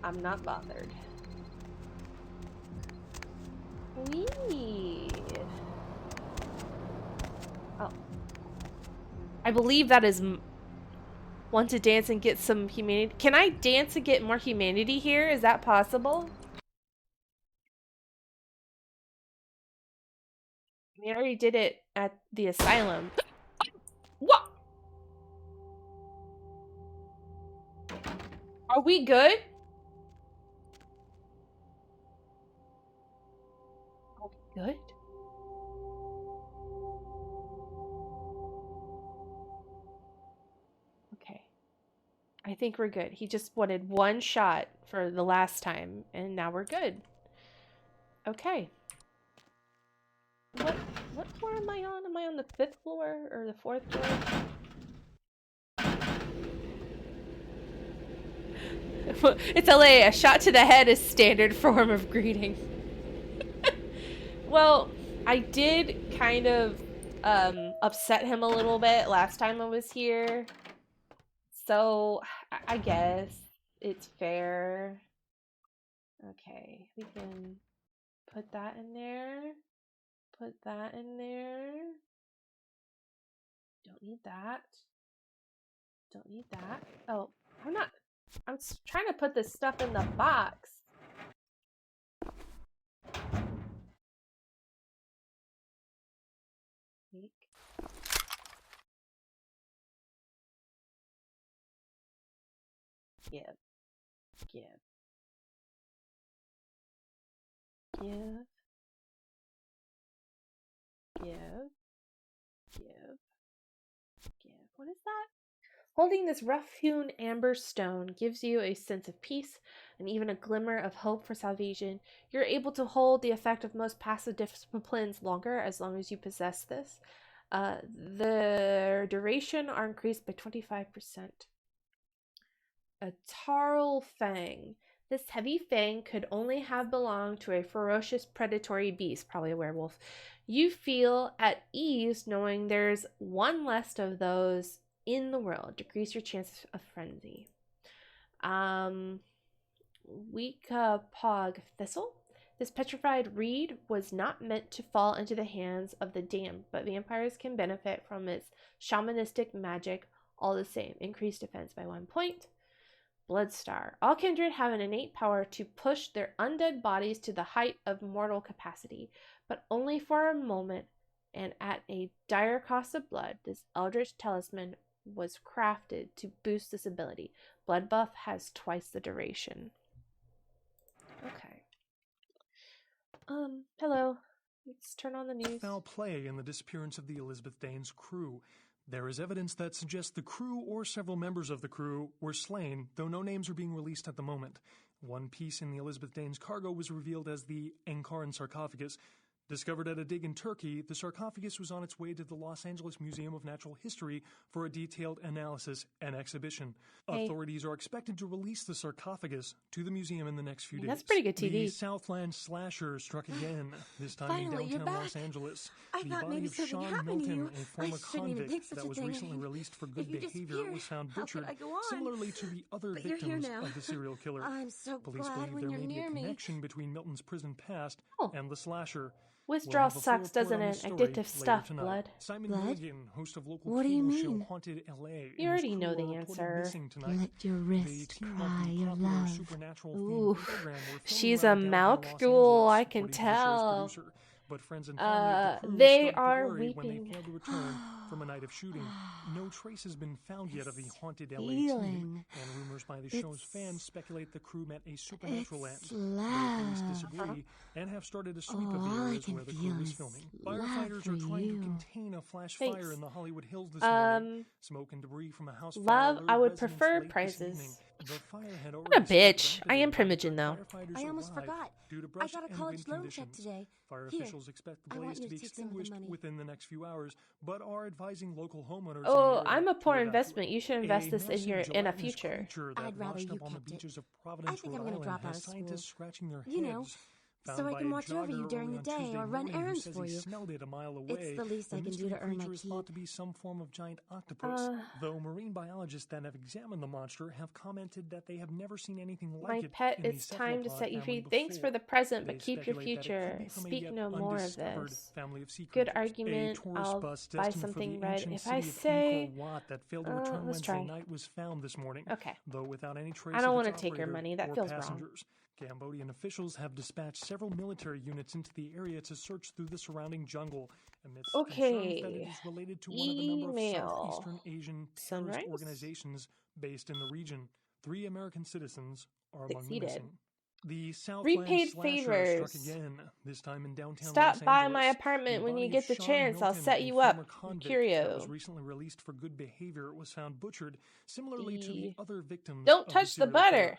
I'm not bothered. Whee! Oh. I believe that is want to dance and get some humanity. Can I dance and get more humanity here? Is that possible? I mean, I already did it at the asylum. What? Are we good? Are we good? Okay. I think we're good. He just wanted one shot for the last time, and now we're good. Okay. What floor am I on? Am I on the 5th floor or the 4th floor? It's LA. A shot to the head is standard form of greeting. Well, I did kind of upset him a little bit last time I was here. So, I guess it's fair. Okay, we can put that in there. Put that in there. Don't need that. Don't need that. Oh, I'm not. I'm trying to put this stuff in the box. Give. Give. Give. Give. Give. Give. What is that? Holding this rough-hewn amber stone gives you a sense of peace and even a glimmer of hope for salvation. You're able to hold the effect of most passive disciplines longer as long as you possess this. The duration are increased by 25%. A Tarl Fang. This heavy fang could only have belonged to a ferocious predatory beast, probably a werewolf. You feel at ease knowing there's one less of those in the world. Decrease your chances of frenzy. Weak Pog Thistle. This petrified reed was not meant to fall into the hands of the damned, but vampires can benefit from its shamanistic magic all the same. Increased defense by 1 point. Bloodstar. All kindred have an innate power to push their undead bodies to the height of mortal capacity, but only for a moment and at a dire cost of blood. This eldritch talisman was crafted to boost this ability. Blood buff has twice the duration. Okay. Hello. Let's turn on the news. Foul play in the disappearance of the Elizabeth Dane's crew. There is evidence that suggests the crew or several members of the crew were slain, though no names are being released at the moment. One piece in the Elizabeth Dane's cargo was revealed as the Ankaran sarcophagus. Discovered at a dig in Turkey, the sarcophagus was on its way to the Los Angeles Museum of Natural History for a detailed analysis and exhibition. Hey. Authorities are expected to release the sarcophagus to the museum in the next few days. That's pretty good TV. The Southland slasher struck again, this time Finally, in you're downtown back. Los Angeles. I The thought body maybe of something Sean happened to Milton, you. a former I shouldn't even convict think such that a was thing. recently released for good If you behavior, disappeared, was found how could butchered, I go on? similarly to the other But you're here victims now. of the serial killer. I'm so Police glad believe when there you're may be near a me. connection between Milton's prison past and the slasher. Withdrawal We'll have a full sucks, report doesn't on it? this story Addictive later stuff, tonight. blood. Simon Blood? Milligan, host of local What do you cable show mean? Haunted LA. You and already his know crew the are reported answer. missing tonight. Let your The wrist team of cry the your popular love. supernatural Ooh, themed program were filming she's a around downtown mouth Los ghoul, Angeles, I can according to the show's tell. producer. But friends and family of the crew They started to are worry when they weeping. failed to return from a night of shooting. No trace has been found yet of the haunted LA team, Feeling. and rumors by the show's fans speculate the crew met a supernatural end. It's Though police love. disagree and have started a sweep Oh, of the all I areas can where the feel crew is is filming. love Firefighters for are trying to you. contain a flash Thanks. fire in the Hollywood Hills this morning. Smoke and debris from a house fire Love, alerted I would residents prefer late this prizes. evening. The fire had What a already spread bitch. I am rapidly Primogen, though. firefighters I almost arrived forgot. due to I brush got a and college wind loan check conditions. today. Fire Here, officials expect the I want blaze you to be to take some of the extinguished money. within the next few hours, but are advising local homeowners. Oh, in the I'm area a poor to investment. You should invest this in massive your in a gelatinous future. creature that I'd rather washed you up on the kept it. beaches of I Providence, think Rhode I'm gonna Island, drop out has of school. scientists scratching their You know, heads. so Found I by can a watch over you jogger during early the on day Tuesday or run morning who errands says for he you. smelled it a mile away. It's the least I can do mystery to earn my creature is keep. thought to be some form of giant octopus, though marine biologists that have examined the monster have commented that they have never seen anything like My it pet, in the it's time to cephalopod set you family free. Thanks for before. the present, They but keep your speculate that it could future. be from a Speak yet no more of undiscovered this. family of sea Good creatures. argument. A tourist I'll bus buy destined something for the red. ancient If city I of say, Angkor Wat that failed to return let's Wednesday try. night was found this morning, Okay. though without any trace I don't of want its to take your operator money. That or feels wrong. passengers. Cambodian officials have dispatched several military units into the area to search through the surrounding jungle amidst concerns that it Okay. is related to one of a number of Email. Southeastern Asian terrorist Sunrise? organizations based in the region. 3 American citizens are among the Succeeded. missing. The Southland Repaid slasher favors. struck again, this time in downtown Stop Los by Angeles. my apartment The when you body get of the Sean chance. I'll Milton, set a you former up. I'm convict that Curio. was recently released for good behavior, was found butchered, similarly to the other victims. Don't of touch the serial killer. butter.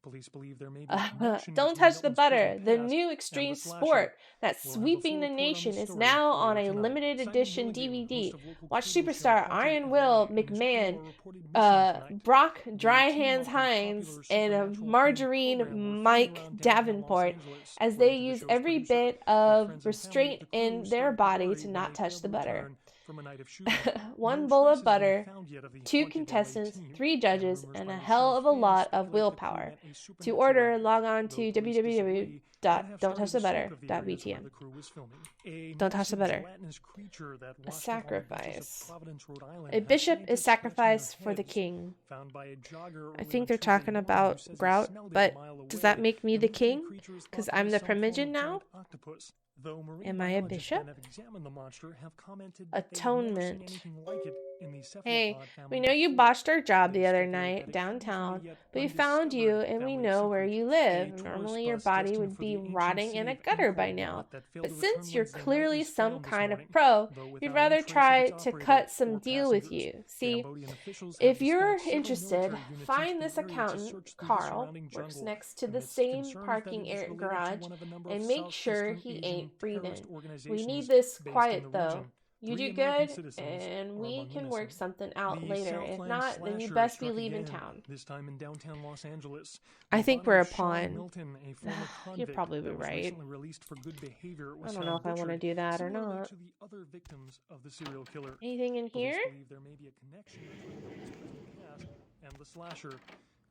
Police believe there may be a connection Don't between touch the Milton's butter. prison The past new and extreme the slasher. sport that's We'll have a sweeping full the report on nation this is story now on later a tonight. limited Simon edition Milligan, DVD. host of local Watch cable show Superstar Haunted Iron LA, Will and his crew McMahon, are reported missing tonight. Brock The Dry team Hands of the Hines, popular and supernatural Margarine themed program were Mike filming around downtown Los Davenport Angeles, as they according to the use show's every producer. bit But of friends and family of restraint the crew in their started to body worry to when not they touch failed the to butter. return from a night of shooting. One No bowl of traces have been butter, found yet of the 2 haunted contestants, LA team, 3 judges, rumors and by a the hell show's of a fans lot of speculate the crew willpower. met a To supernatural order, event, log on though to police disagree and have started to sweep of the areas where www.don'ttouchthebutter.vtm. the crew was filming. A Don't touch the massive butter. gelatinous creature that A washed along the beaches of sacrifice. Providence, Rhode Island, A has bishop scientists is scratching their sacrificed for the heads. king. Found by a jogger I early think on they're Tuesday talking morning about who says he Grout, smelled it but a mile does away. that make me the Believes king? creature is thought Because to be I'm the some form of Primogen now? giant octopus. Though marine Am I a biologists bishop? that have examined the monster have commented that they've never seen Atonement. anything like it in the Hey, cephalopod family we know you before. botched our job They the other speculate that night it could be downtown, the yet but we found you undiscovered and we family know where secret, you a live. tourist Normally your bus body destined would for be the ancient rotting in city a of gutter by Angkor now. Wat that failed But to return since you're Wednesday night clearly was some found this kind of morning, pro, though we'd without rather any trace of try its to operator cut some or deal with passengers. you. See, Cambodian officials have if you're dispatched several interested, military units find into this the area to accountant, search through the Carl, surrounding works jungle, next to the amidst same concerns that parking it is related to garage, one of a number and of make sure Southeastern he Asian ain't breathing. terrorist We organizations need this based in quiet the though. region. You 3 do American good, citizens and are we among can the work missing. something out The later. If Southland not, then you slasher best be struck leaving again, town. this time in downtown Los Angeles. I The think body we're a of Sean pawn. Milton, a former You're convict probably that was right. recently released for good behavior, I was don't know found if I want to butchered, do that or similarly not. to the other victims of the serial killer. Anything in Police here? believe there may be a connection between Milton's present past and the slasher.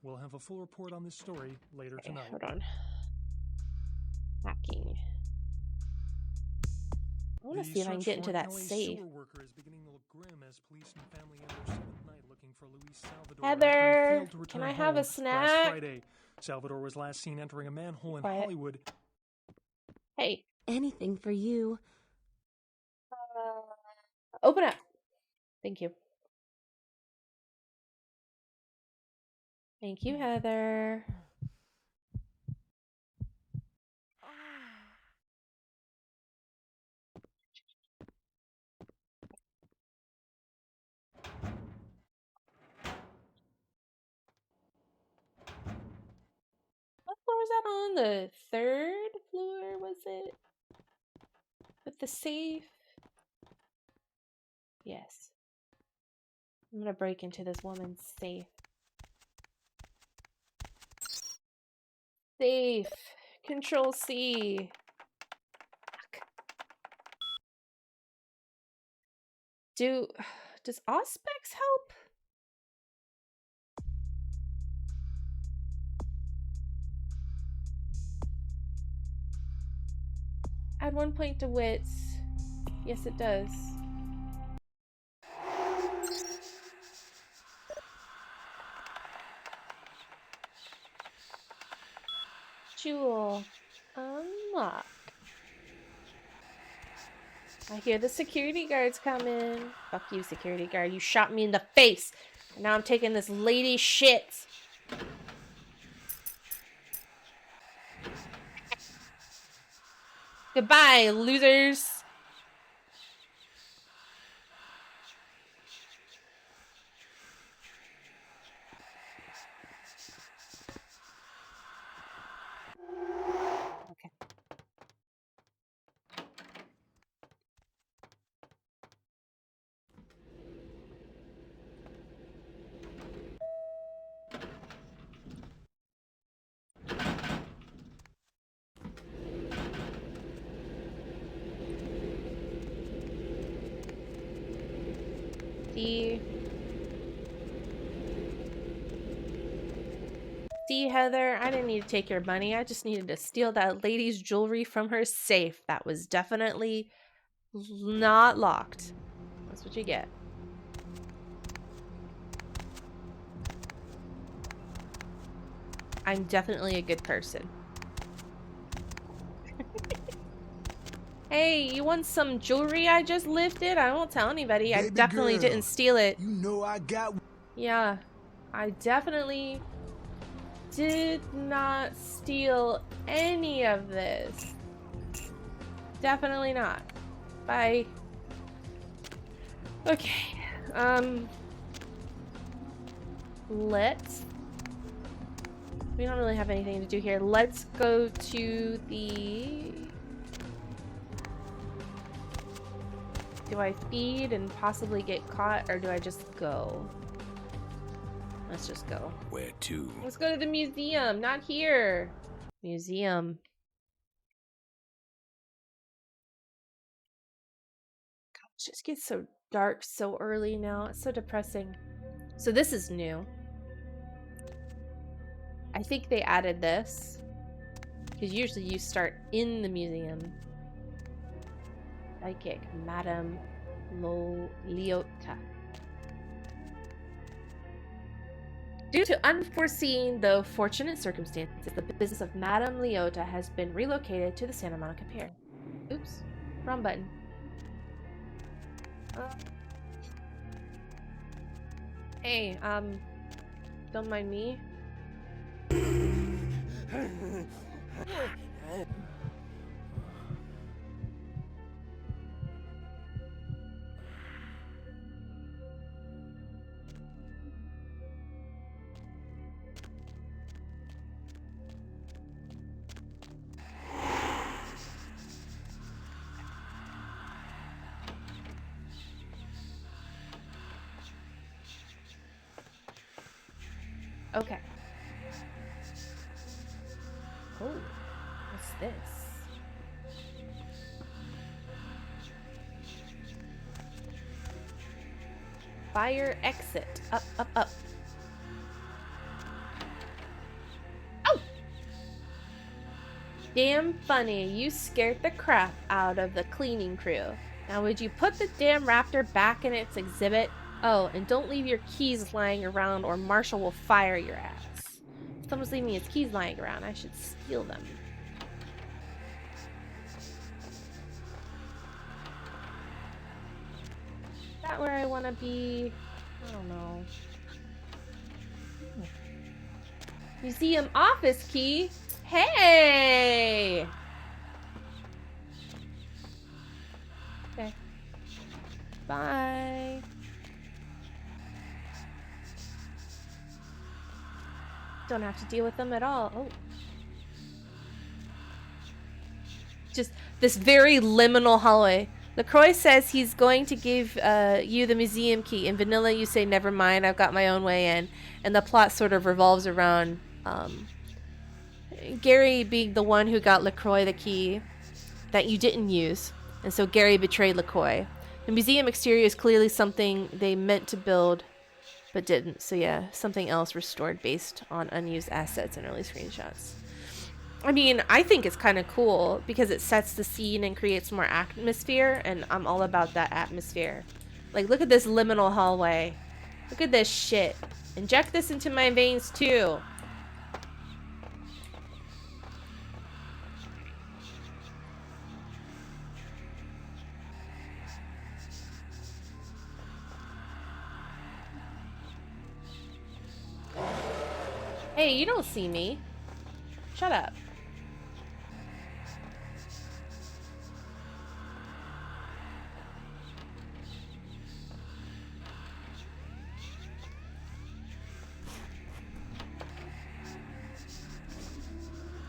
We'll have a full report on this story later tonight. Hold on. Hacking. I want to see if I can get into that safe. Sewer worker is beginning to look grim as police and family enter 7th night looking for Luis Salvador Heather, after he failed to return can I have home a snack? last Friday. Salvador was last seen entering a manhole in Quiet. Hollywood. Hey. Anything for you. Open up. Thank you. Thank you, Heather. What floor was that on? The 3rd floor, was it? With the safe? Yes. I'm gonna break into this woman's safe. Safe. Control C. Fuck. Does Auspex help? Add 1 point to wits. Yes, it does. Jewel. Unlock. I hear the security guards coming. Fuck you, security guard. You shot me in the face. And now I'm taking this lady shit. Goodbye, losers. Okay. See, Heather, I didn't need to take your money. I just needed to steal that lady's jewelry from her safe. That was definitely not locked. That's what you get. I'm definitely a good person. Hey, you want some jewelry I just lifted? I won't tell anybody. I definitely didn't steal it. You know I got... Yeah, I definitely did not steal any of this. Definitely not. Bye. Okay. Let's... We don't really have anything to do here. Let's go to the... Do I feed and possibly get caught, or do I just go? Let's just go. Where to? Let's go to the museum, not here. Museum. God, it just gets so dark so early now. It's so depressing. So this is new. I think they added this. Because usually you start in the museum. Psychic, Madame Leota. Due to unforeseen, though fortunate circumstances, the business of Madame Leota has been relocated to the Santa Monica Pier. Oops, wrong button. Hey, don't mind me. Okay. Oh, what's this? Fire exit. Up, up, up. Oh! Damn funny. You scared the crap out of the cleaning crew. Now would you put the damn raptor back in its exhibit? Oh, and don't leave your keys lying around or Marshall will fire your ass. If someone's leaving his keys lying around, I should steal them. Is that where I want to be? I don't know. Museum office key? Hey! Okay. Bye. Don't have to deal with them at all. Oh. Just this very liminal hallway. LaCroix says he's going to give you the museum key. In vanilla, you say, never mind, I've got my own way in. And the plot sort of revolves around Gary being the one who got LaCroix the key that you didn't use. And so Gary betrayed LaCroix. The museum exterior is clearly something they meant to build, but didn't. So yeah, something else restored based on unused assets and early screenshots. I mean, I think it's kind of cool because it sets the scene and creates more atmosphere, and I'm all about that atmosphere. Like, look at this liminal hallway. Look at this shit. Inject this into my veins too. Hey, you don't see me. Shut up.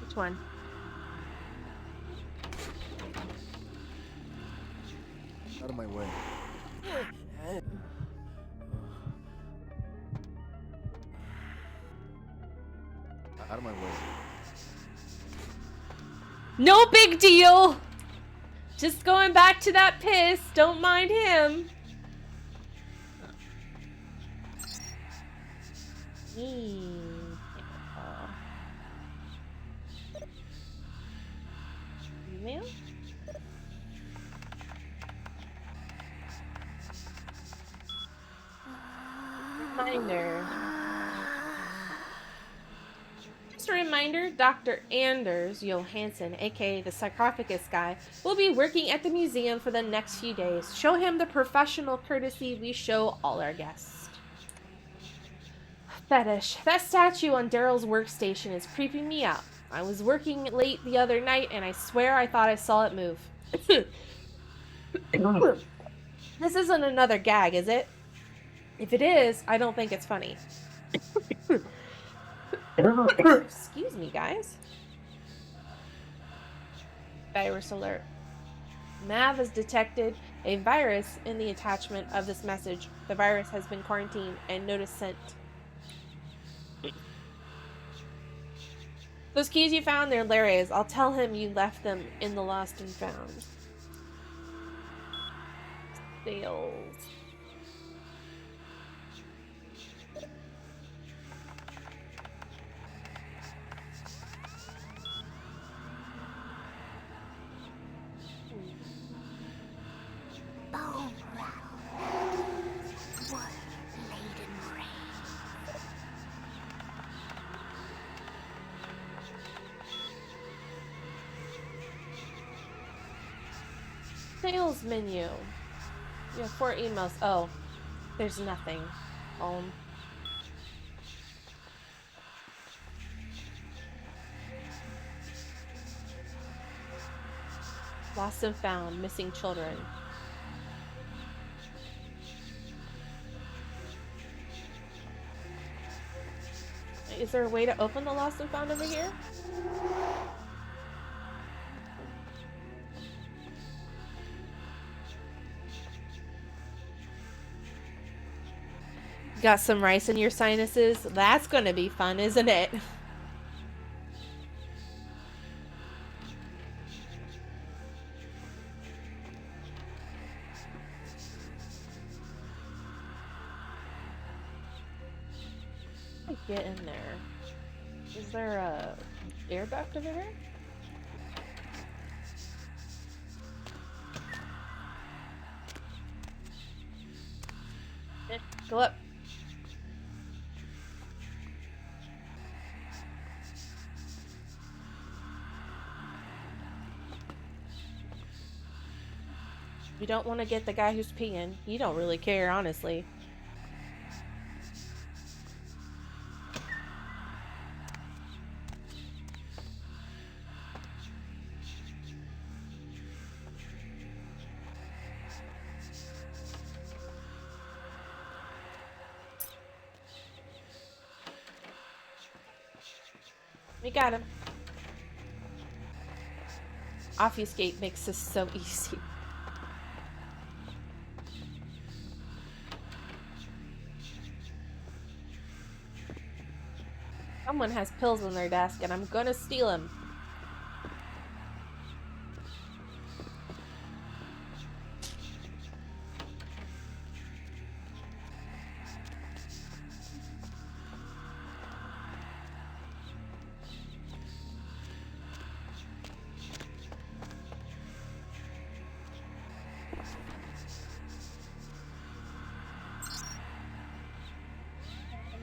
Which one? Out of my way. Out of my way. No big deal. Just going back to that piss. Don't mind him. Email? Reminder. Just a reminder, Dr. Anders Johansson, aka the sarcophagus guy, will be working at the museum for the next few days. Show him the professional courtesy we show all our guests. Fetish. That statue on Daryl's workstation is creeping me out. I was working late the other night and I swear I thought I saw it move. This isn't another gag, is it? If it is, I don't think it's funny. Excuse me, guys. Virus alert. Mav has detected a virus in the attachment of this message. The virus has been quarantined and notice sent. Those keys you found, they're Larry's. I'll tell him you left them in the lost and found. Sales. Bone rattle. Wood laden rain. Sales menu. You have 4 emails. Oh, there's nothing. Home. Lost and found. Missing children. Is there a way to open the lost and found over here? Got some rice in your sinuses? That's gonna be fun, isn't it? Get in there. Is there a air duct over here? Go up. You don't want to get the guy who's peeing. You don't really care, honestly. We got him. Obfuscate makes this so easy. Someone has pills on their desk and I'm gonna steal them.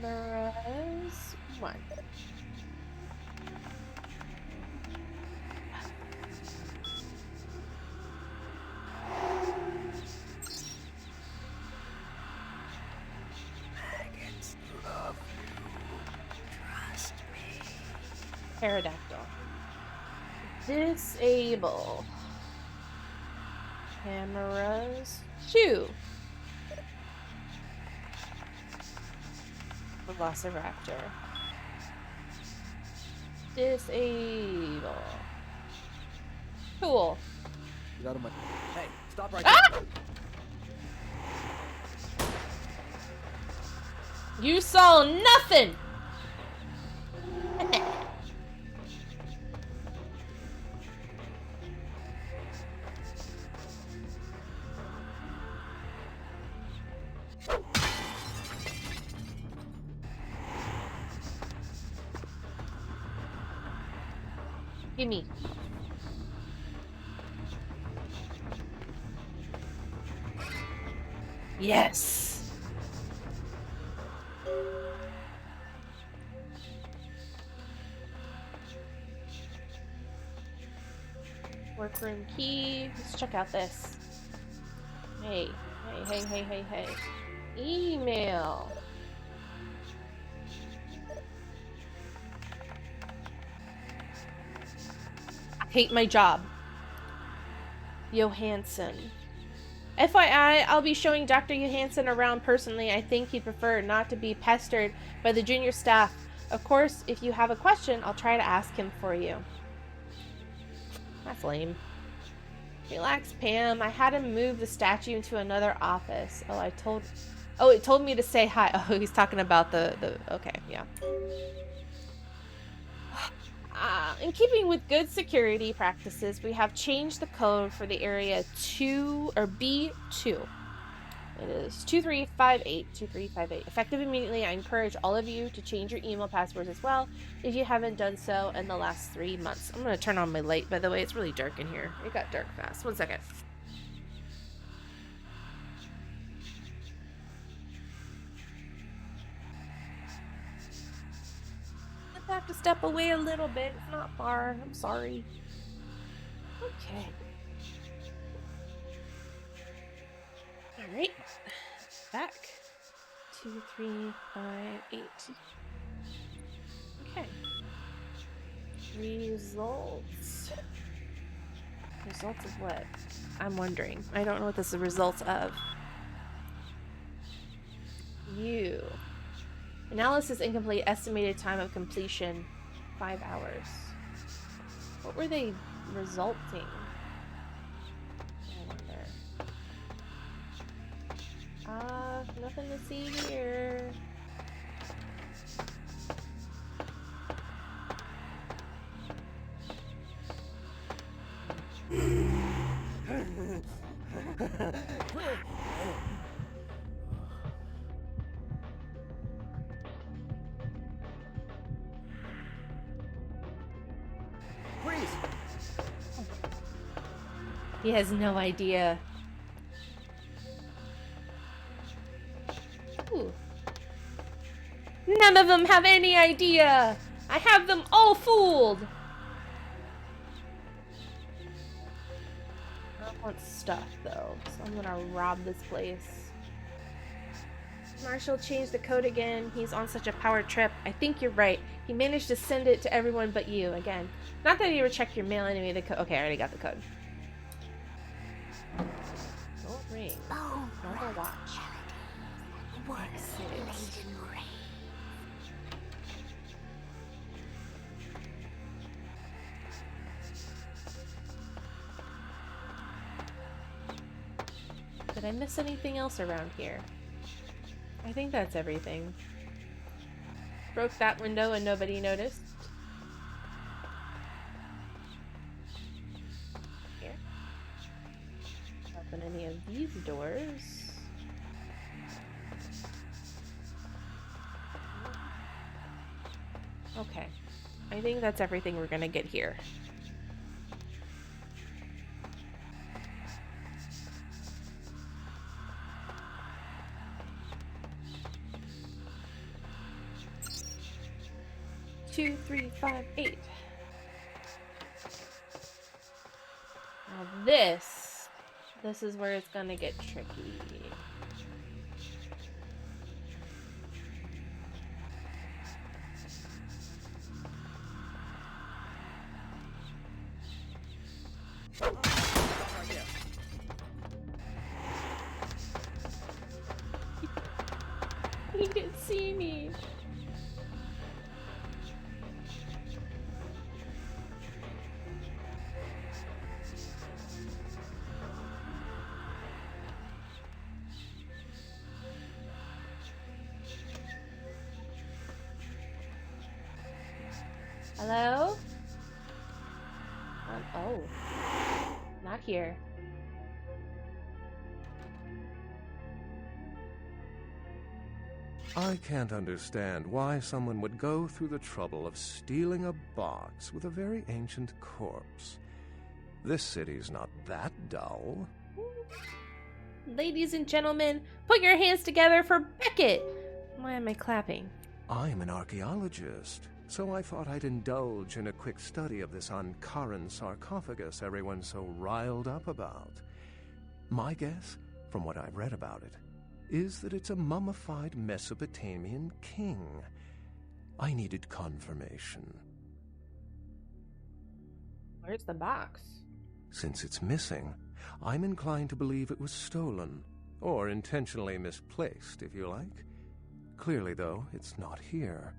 Cameras. One. Maggots love you. Trust me. Pterodactyl. Disable. Cameras. 2. Velociraptor. Disable. Cool. Get out of my... Hey, stop right there. You saw nothing! Gimme. Yes. Workroom key. Let's check out this. Hey, hey. Email. Hate my job. Johansson. FYI, I'll be showing Dr. Johansson around personally. I think he'd prefer not to be pestered by the junior staff. Of course, if you have a question, I'll try to ask him for you. That's lame. Relax, Pam. I had him move the statue into another office. Oh, it told me to say hi. Oh, he's talking about the okay, yeah. In keeping with good security practices, we have changed the code for the area 2 or B2. It is 2358, 2358. Effective immediately, I encourage all of you to change your email passwords as well if you haven't done so in the last 3 months. I'm going to turn on my light, by the way. It's really dark in here. It got dark fast. 1 second. I have to step away a little bit. It's not far. I'm sorry. Okay. Alright. Back. 2, 3, 5, 8. Okay. Results. Results of what? I'm wondering. I don't know what this is the results of. You. Analysis incomplete. Estimated time of completion 5 hours. What were they resulting? I wonder. Nothing to see here. Freeze! He has no idea. Ooh. None of them have any idea. I have them all fooled. I want stuff though, so I'm gonna rob this place. Marshall changed the code again. He's on such a power trip. I think you're right. He managed to send it to everyone but you again. Not that he ever checked your mail anyway. The code. Okay, I already got the code. Gold ring. Normal watch. Exit. Did I miss anything else around here? I think that's everything. Broke that window and nobody noticed. Here. Open any of these doors. Okay. I think that's everything we're gonna get here. Two, 3, 5, 8. Now this is where it's gonna get tricky. He didn't see me. Hello? Oh. Not here. I can't understand why someone would go through the trouble of stealing a box with a very ancient corpse. This city's not that dull. Ladies and gentlemen, put your hands together for Beckett! Why am I clapping? I'm an archaeologist, so I thought I'd indulge in a quick study of this Ankaran sarcophagus everyone's so riled up about. My guess, from what I've read about it, is that it's a mummified Mesopotamian king. I needed confirmation. Where's the box? Since it's missing, I'm inclined to believe it was stolen, or intentionally misplaced, if you like. Clearly, though, it's not here.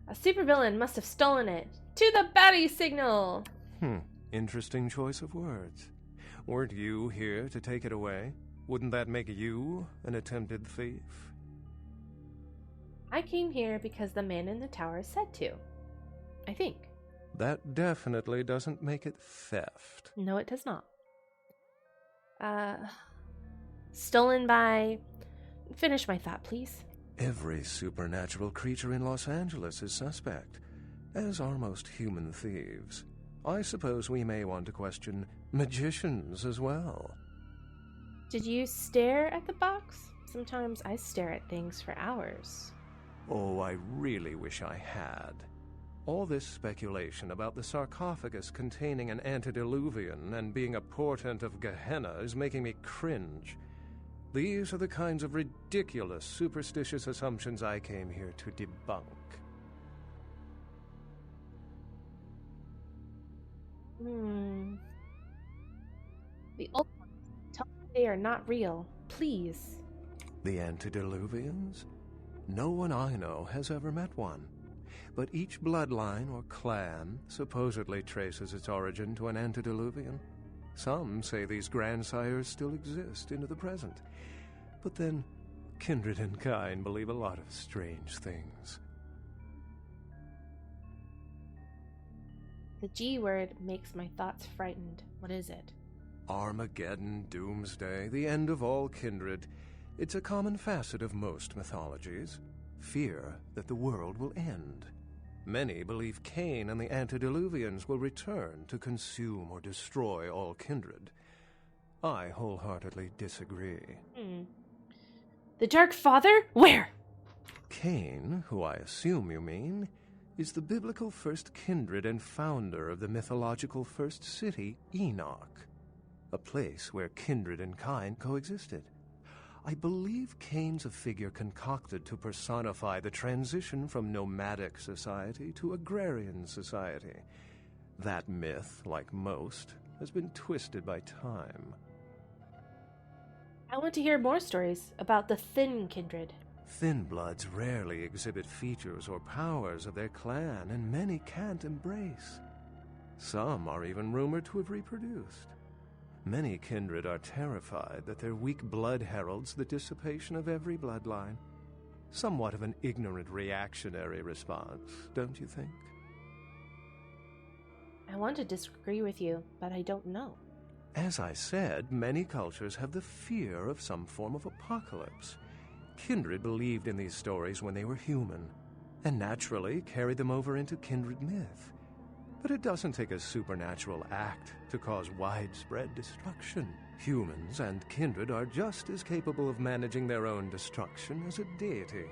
A supervillain must have stolen it. To the baddie signal! Interesting choice of words. Weren't you here to take it away? Wouldn't that make you an attempted thief? I came here because the man in the tower said to. I think. That definitely doesn't make it theft. No, it does not. Stolen by... Finish my thought, please. Every supernatural creature in Los Angeles is suspect, as are most human thieves. I suppose we may want to question magicians as well. Did you stare at the box? Sometimes I stare at things for hours. Oh, I really wish I had. All this speculation about the sarcophagus containing an antediluvian and being a portent of Gehenna is making me cringe. These are the kinds of ridiculous, superstitious assumptions I came here to debunk. The old ones. Tell me they are not real. Please. The antediluvians? No one I know has ever met one. But each bloodline or clan supposedly traces its origin to an antediluvian. Some say these grandsires still exist into the present. But then, kindred and kind believe a lot of strange things. The G word makes my thoughts frightened. What is it? Armageddon, doomsday, the end of all kindred. It's a common facet of most mythologies. Fear that the world will end. Many believe Cain and the antediluvians will return to consume or destroy all kindred. I wholeheartedly disagree. The Dark Father? Where? Cain, who I assume you mean, is the biblical first kindred and founder of the mythological first city, Enoch, a place where kindred and kind coexisted. I believe Cain's a figure concocted to personify the transition from nomadic society to agrarian society. That myth, like most, has been twisted by time. I want to hear more stories about the Thin Kindred. Thin bloods rarely exhibit features or powers of their clan, and many can't embrace. Some are even rumored to have reproduced. Many kindred are terrified that their weak blood heralds the dissipation of every bloodline. Somewhat of an ignorant reactionary response, don't you think? I want to disagree with you, but I don't know. As I said, many cultures have the fear of some form of apocalypse. Kindred believed in these stories when they were human, and naturally carried them over into kindred myth. But it doesn't take a supernatural act to cause widespread destruction. Humans and kindred are just as capable of managing their own destruction as a deity.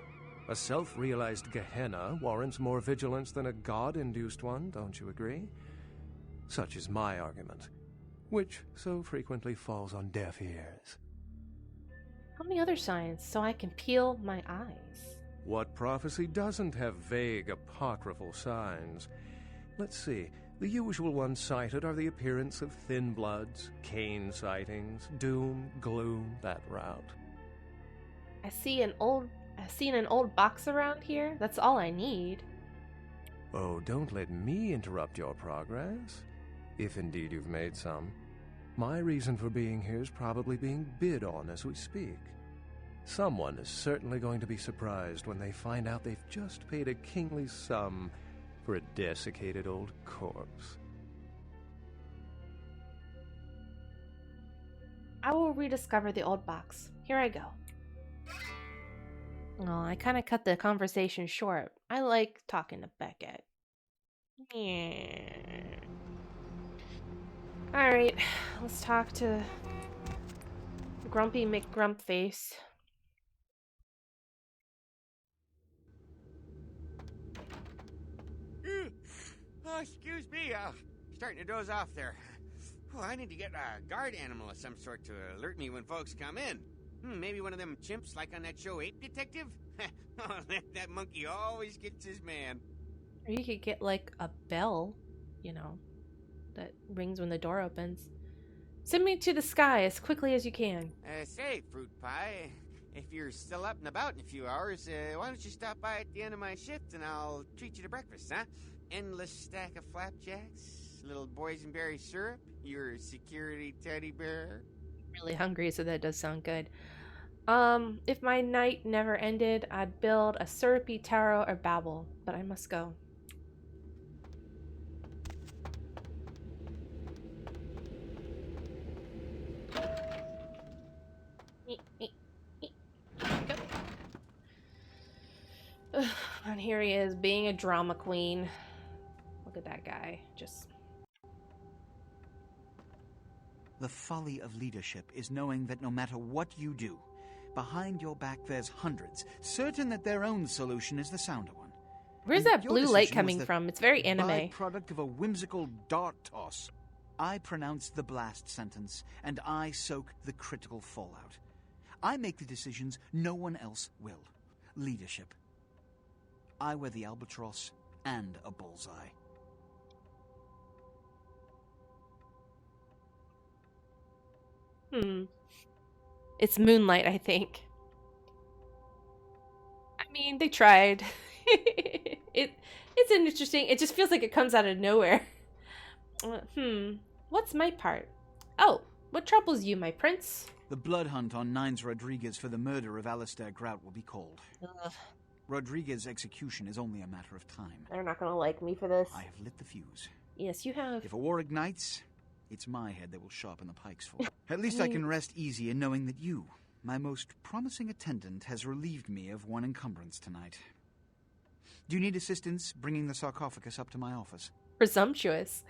A self-realized Gehenna warrants more vigilance than a god-induced one, don't you agree? Such is my argument, which so frequently falls on deaf ears. Tell me other signs so I can peel my eyes. What prophecy doesn't have vague apocryphal signs? Let's see. The usual ones cited are the appearance of thin bloods, Cain sightings, doom, gloom, that route. I've seen an old box around here. That's all I need. Oh, don't let me interrupt your progress, if indeed you've made some. My reason for being here is probably being bid on as we speak. Someone is certainly going to be surprised when they find out they've just paid a kingly sum for a desiccated old corpse. I will rediscover the old box. Here I go. Oh, I kind of cut the conversation short. I like talking to Beckett. Yeah. Alright, let's talk to Grumpy McGrumpface. Oh, excuse me, starting to doze off there. Oh, I need to get a guard animal of some sort to alert me when folks come in. Maybe one of them chimps like on that show Ape Detective? Oh, that monkey always gets his man. Or you could get like a bell, you know, that rings when the door opens. Send me to the sky as quickly as you can. Say, Fruit Pie, if you're still up and about in a few hours, why don't you stop by at the end of my shift and I'll treat you to breakfast, huh? Endless stack of flapjacks, little boysenberry syrup, your security teddy bear. Really hungry, so that does sound good. If my night never ended, I'd build a syrupy taro or babble, but I must go. And here he is, being a drama queen. Look at that guy. Just... The folly of leadership is knowing that no matter what you do, behind your back there's hundreds, certain that their own solution is the sounder one. Where's And that your blue light decision was coming the from? It's very anime. byproduct of a whimsical dart toss. I pronounce the blast sentence, and I soak the critical fallout. I make the decisions no one else will. Leadership. I wear the albatross and a bullseye. It's Moonlight, I think. I mean, they tried. It's interesting. It just feels like it comes out of nowhere. What's my part? Oh, what troubles you, my prince? The blood hunt on Nines Rodriguez for the murder of Alistair Grout will be called. Ugh. Rodriguez's execution is only a matter of time. They're not gonna like me for this. I have lit the fuse. Yes, you have. If a war ignites, it's my head that will sharpen the pikes for. At least I can rest easy in knowing that you, my most promising attendant, has relieved me of one encumbrance tonight. Do you need assistance bringing the sarcophagus up to my office? Presumptuous.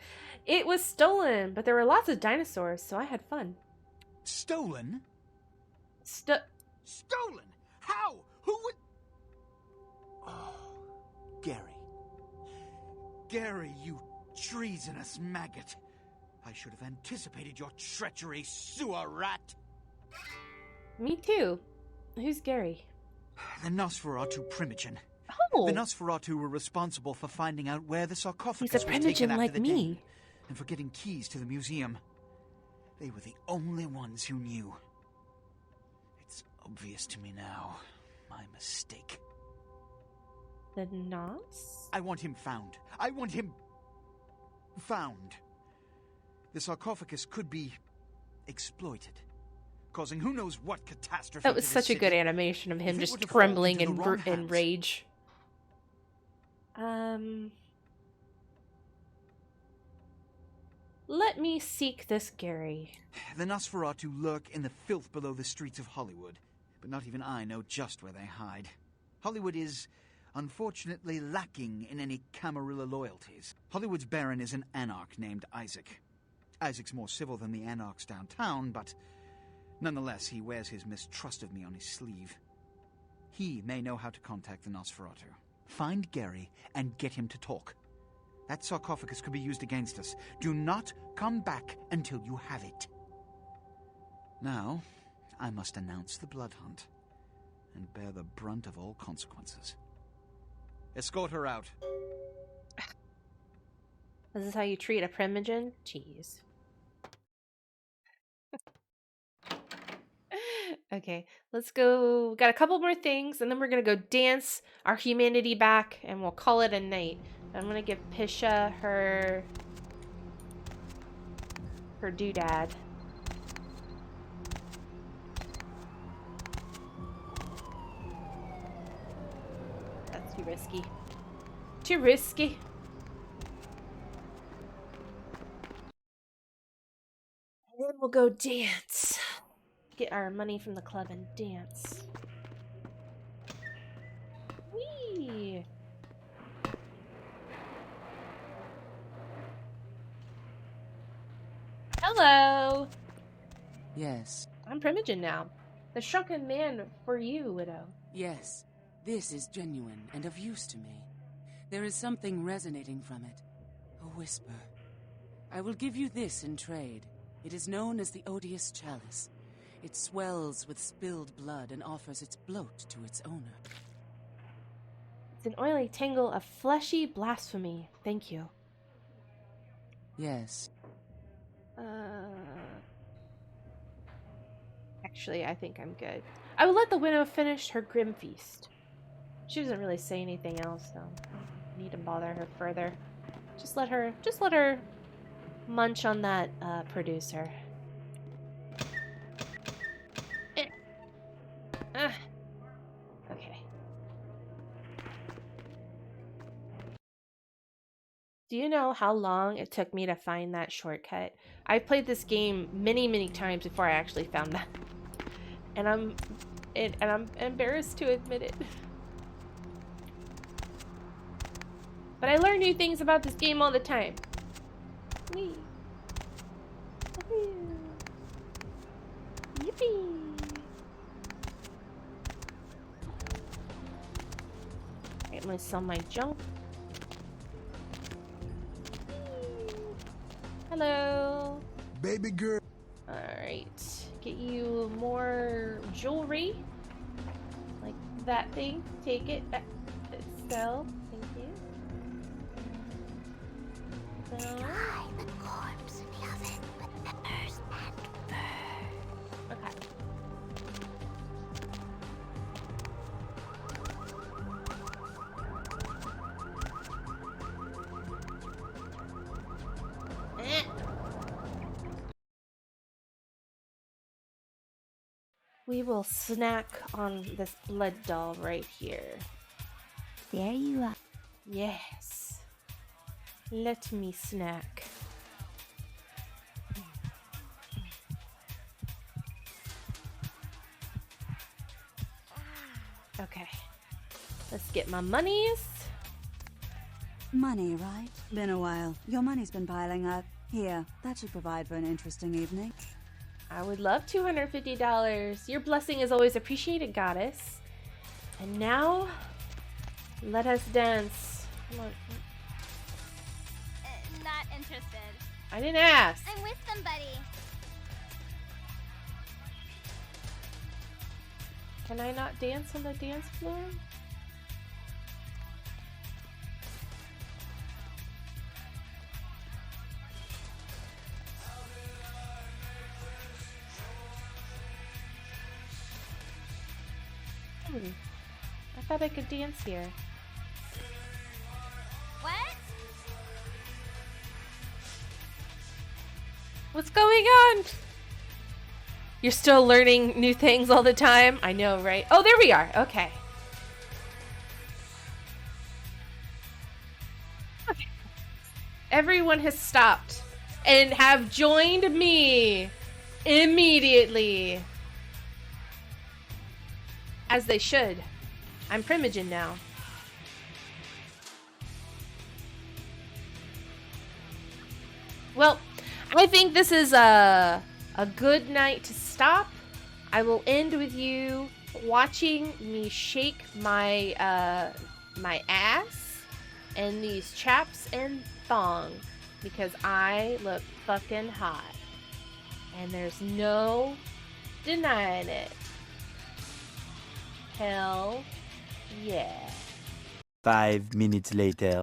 It was stolen, but there were lots of dinosaurs, so I had fun. Stolen? Stolen? How? Who would... Oh, Gary. Gary, you treasonous maggot. I should have anticipated your treachery, sewer rat. Me too. Who's Gary? The Nosferatu Primogen. Oh! The Nosferatu were responsible for finding out where the sarcophagus He's a was taken Primogen after like the me. den, and for getting keys to the museum. They were the only ones who knew. It's obvious to me now. My mistake. The Nos? I want him found. I want him... found. The sarcophagus could be exploited, causing who knows what catastrophe. That was to the such a good city. animation of him If it were just to fall trembling into the wrong in hands, rage. Let me seek this Gary. The Nosferatu lurk in the filth below the streets of Hollywood, but not even I know just where they hide. Hollywood is, unfortunately, lacking in any Camarilla loyalties. Hollywood's baron is an anarch named Isaac. Isaac's more civil than the anarchs downtown, but nonetheless, he wears his mistrust of me on his sleeve. He may know how to contact the Nosferatu. Find Gary and get him to talk. That sarcophagus could be used against us. Do not come back until you have it. Now, I must announce the blood hunt and bear the brunt of all consequences. Escort her out. This is how you treat a Primogen? Jeez. Okay, let's go. Got a couple more things, and then we're gonna go dance our humanity back, and we'll call it a night. I'm gonna give Pisha her doodad. That's too risky. Too risky. And then we'll go dance. Get our money from the club and dance. Whee! Hello! Yes. I'm Primogen now. The shrunken man for you, widow. Yes. This is genuine and of use to me. There is something resonating from it. A whisper. I will give you this in trade. It is known as the Odious Chalice. It swells with spilled blood and offers its bloat to its owner. It's an oily tangle of fleshy blasphemy. Thank you. Yes. Actually, I think I'm good. I will let the widow finish her grim feast. She doesn't really say anything else, so I don't need to bother her further. Just let her munch on that producer. Okay. Do you know how long it took me to find that shortcut? I've played this game many, many times before I actually found that. And I'm embarrassed to admit it. But I learn new things about this game all the time. Whee. Yippee. I'm gonna sell my junk. Hello. Baby girl. Alright. Get you more jewelry. Like that thing. Take it. Sell. Thank you. Sell. Dry the corpse in the oven with peppers and fur. Okay. We will snack on this blood doll right here. There you are. Yes. Let me snack. Okay. Let's get my monies. Money, right? Been a while. Your money's been piling up. Here, that should provide for an interesting evening. I would love $250. Your blessing is always appreciated, goddess. And now, let us dance. Come on. Not interested. I didn't ask. I'm with somebody. Can I not dance on the dance floor? I thought I could dance here. What? What's going on? You're still learning new things all the time? I know, right? Oh, there we are. Okay. Okay. Everyone has stopped and have joined me immediately. As they should. I'm Primogen now. Well, I think this is a good night to stop. I will end with you watching me shake my my ass and these chaps and thong because I look fucking hot. And there's no denying it. Hell yeah. 5 minutes later.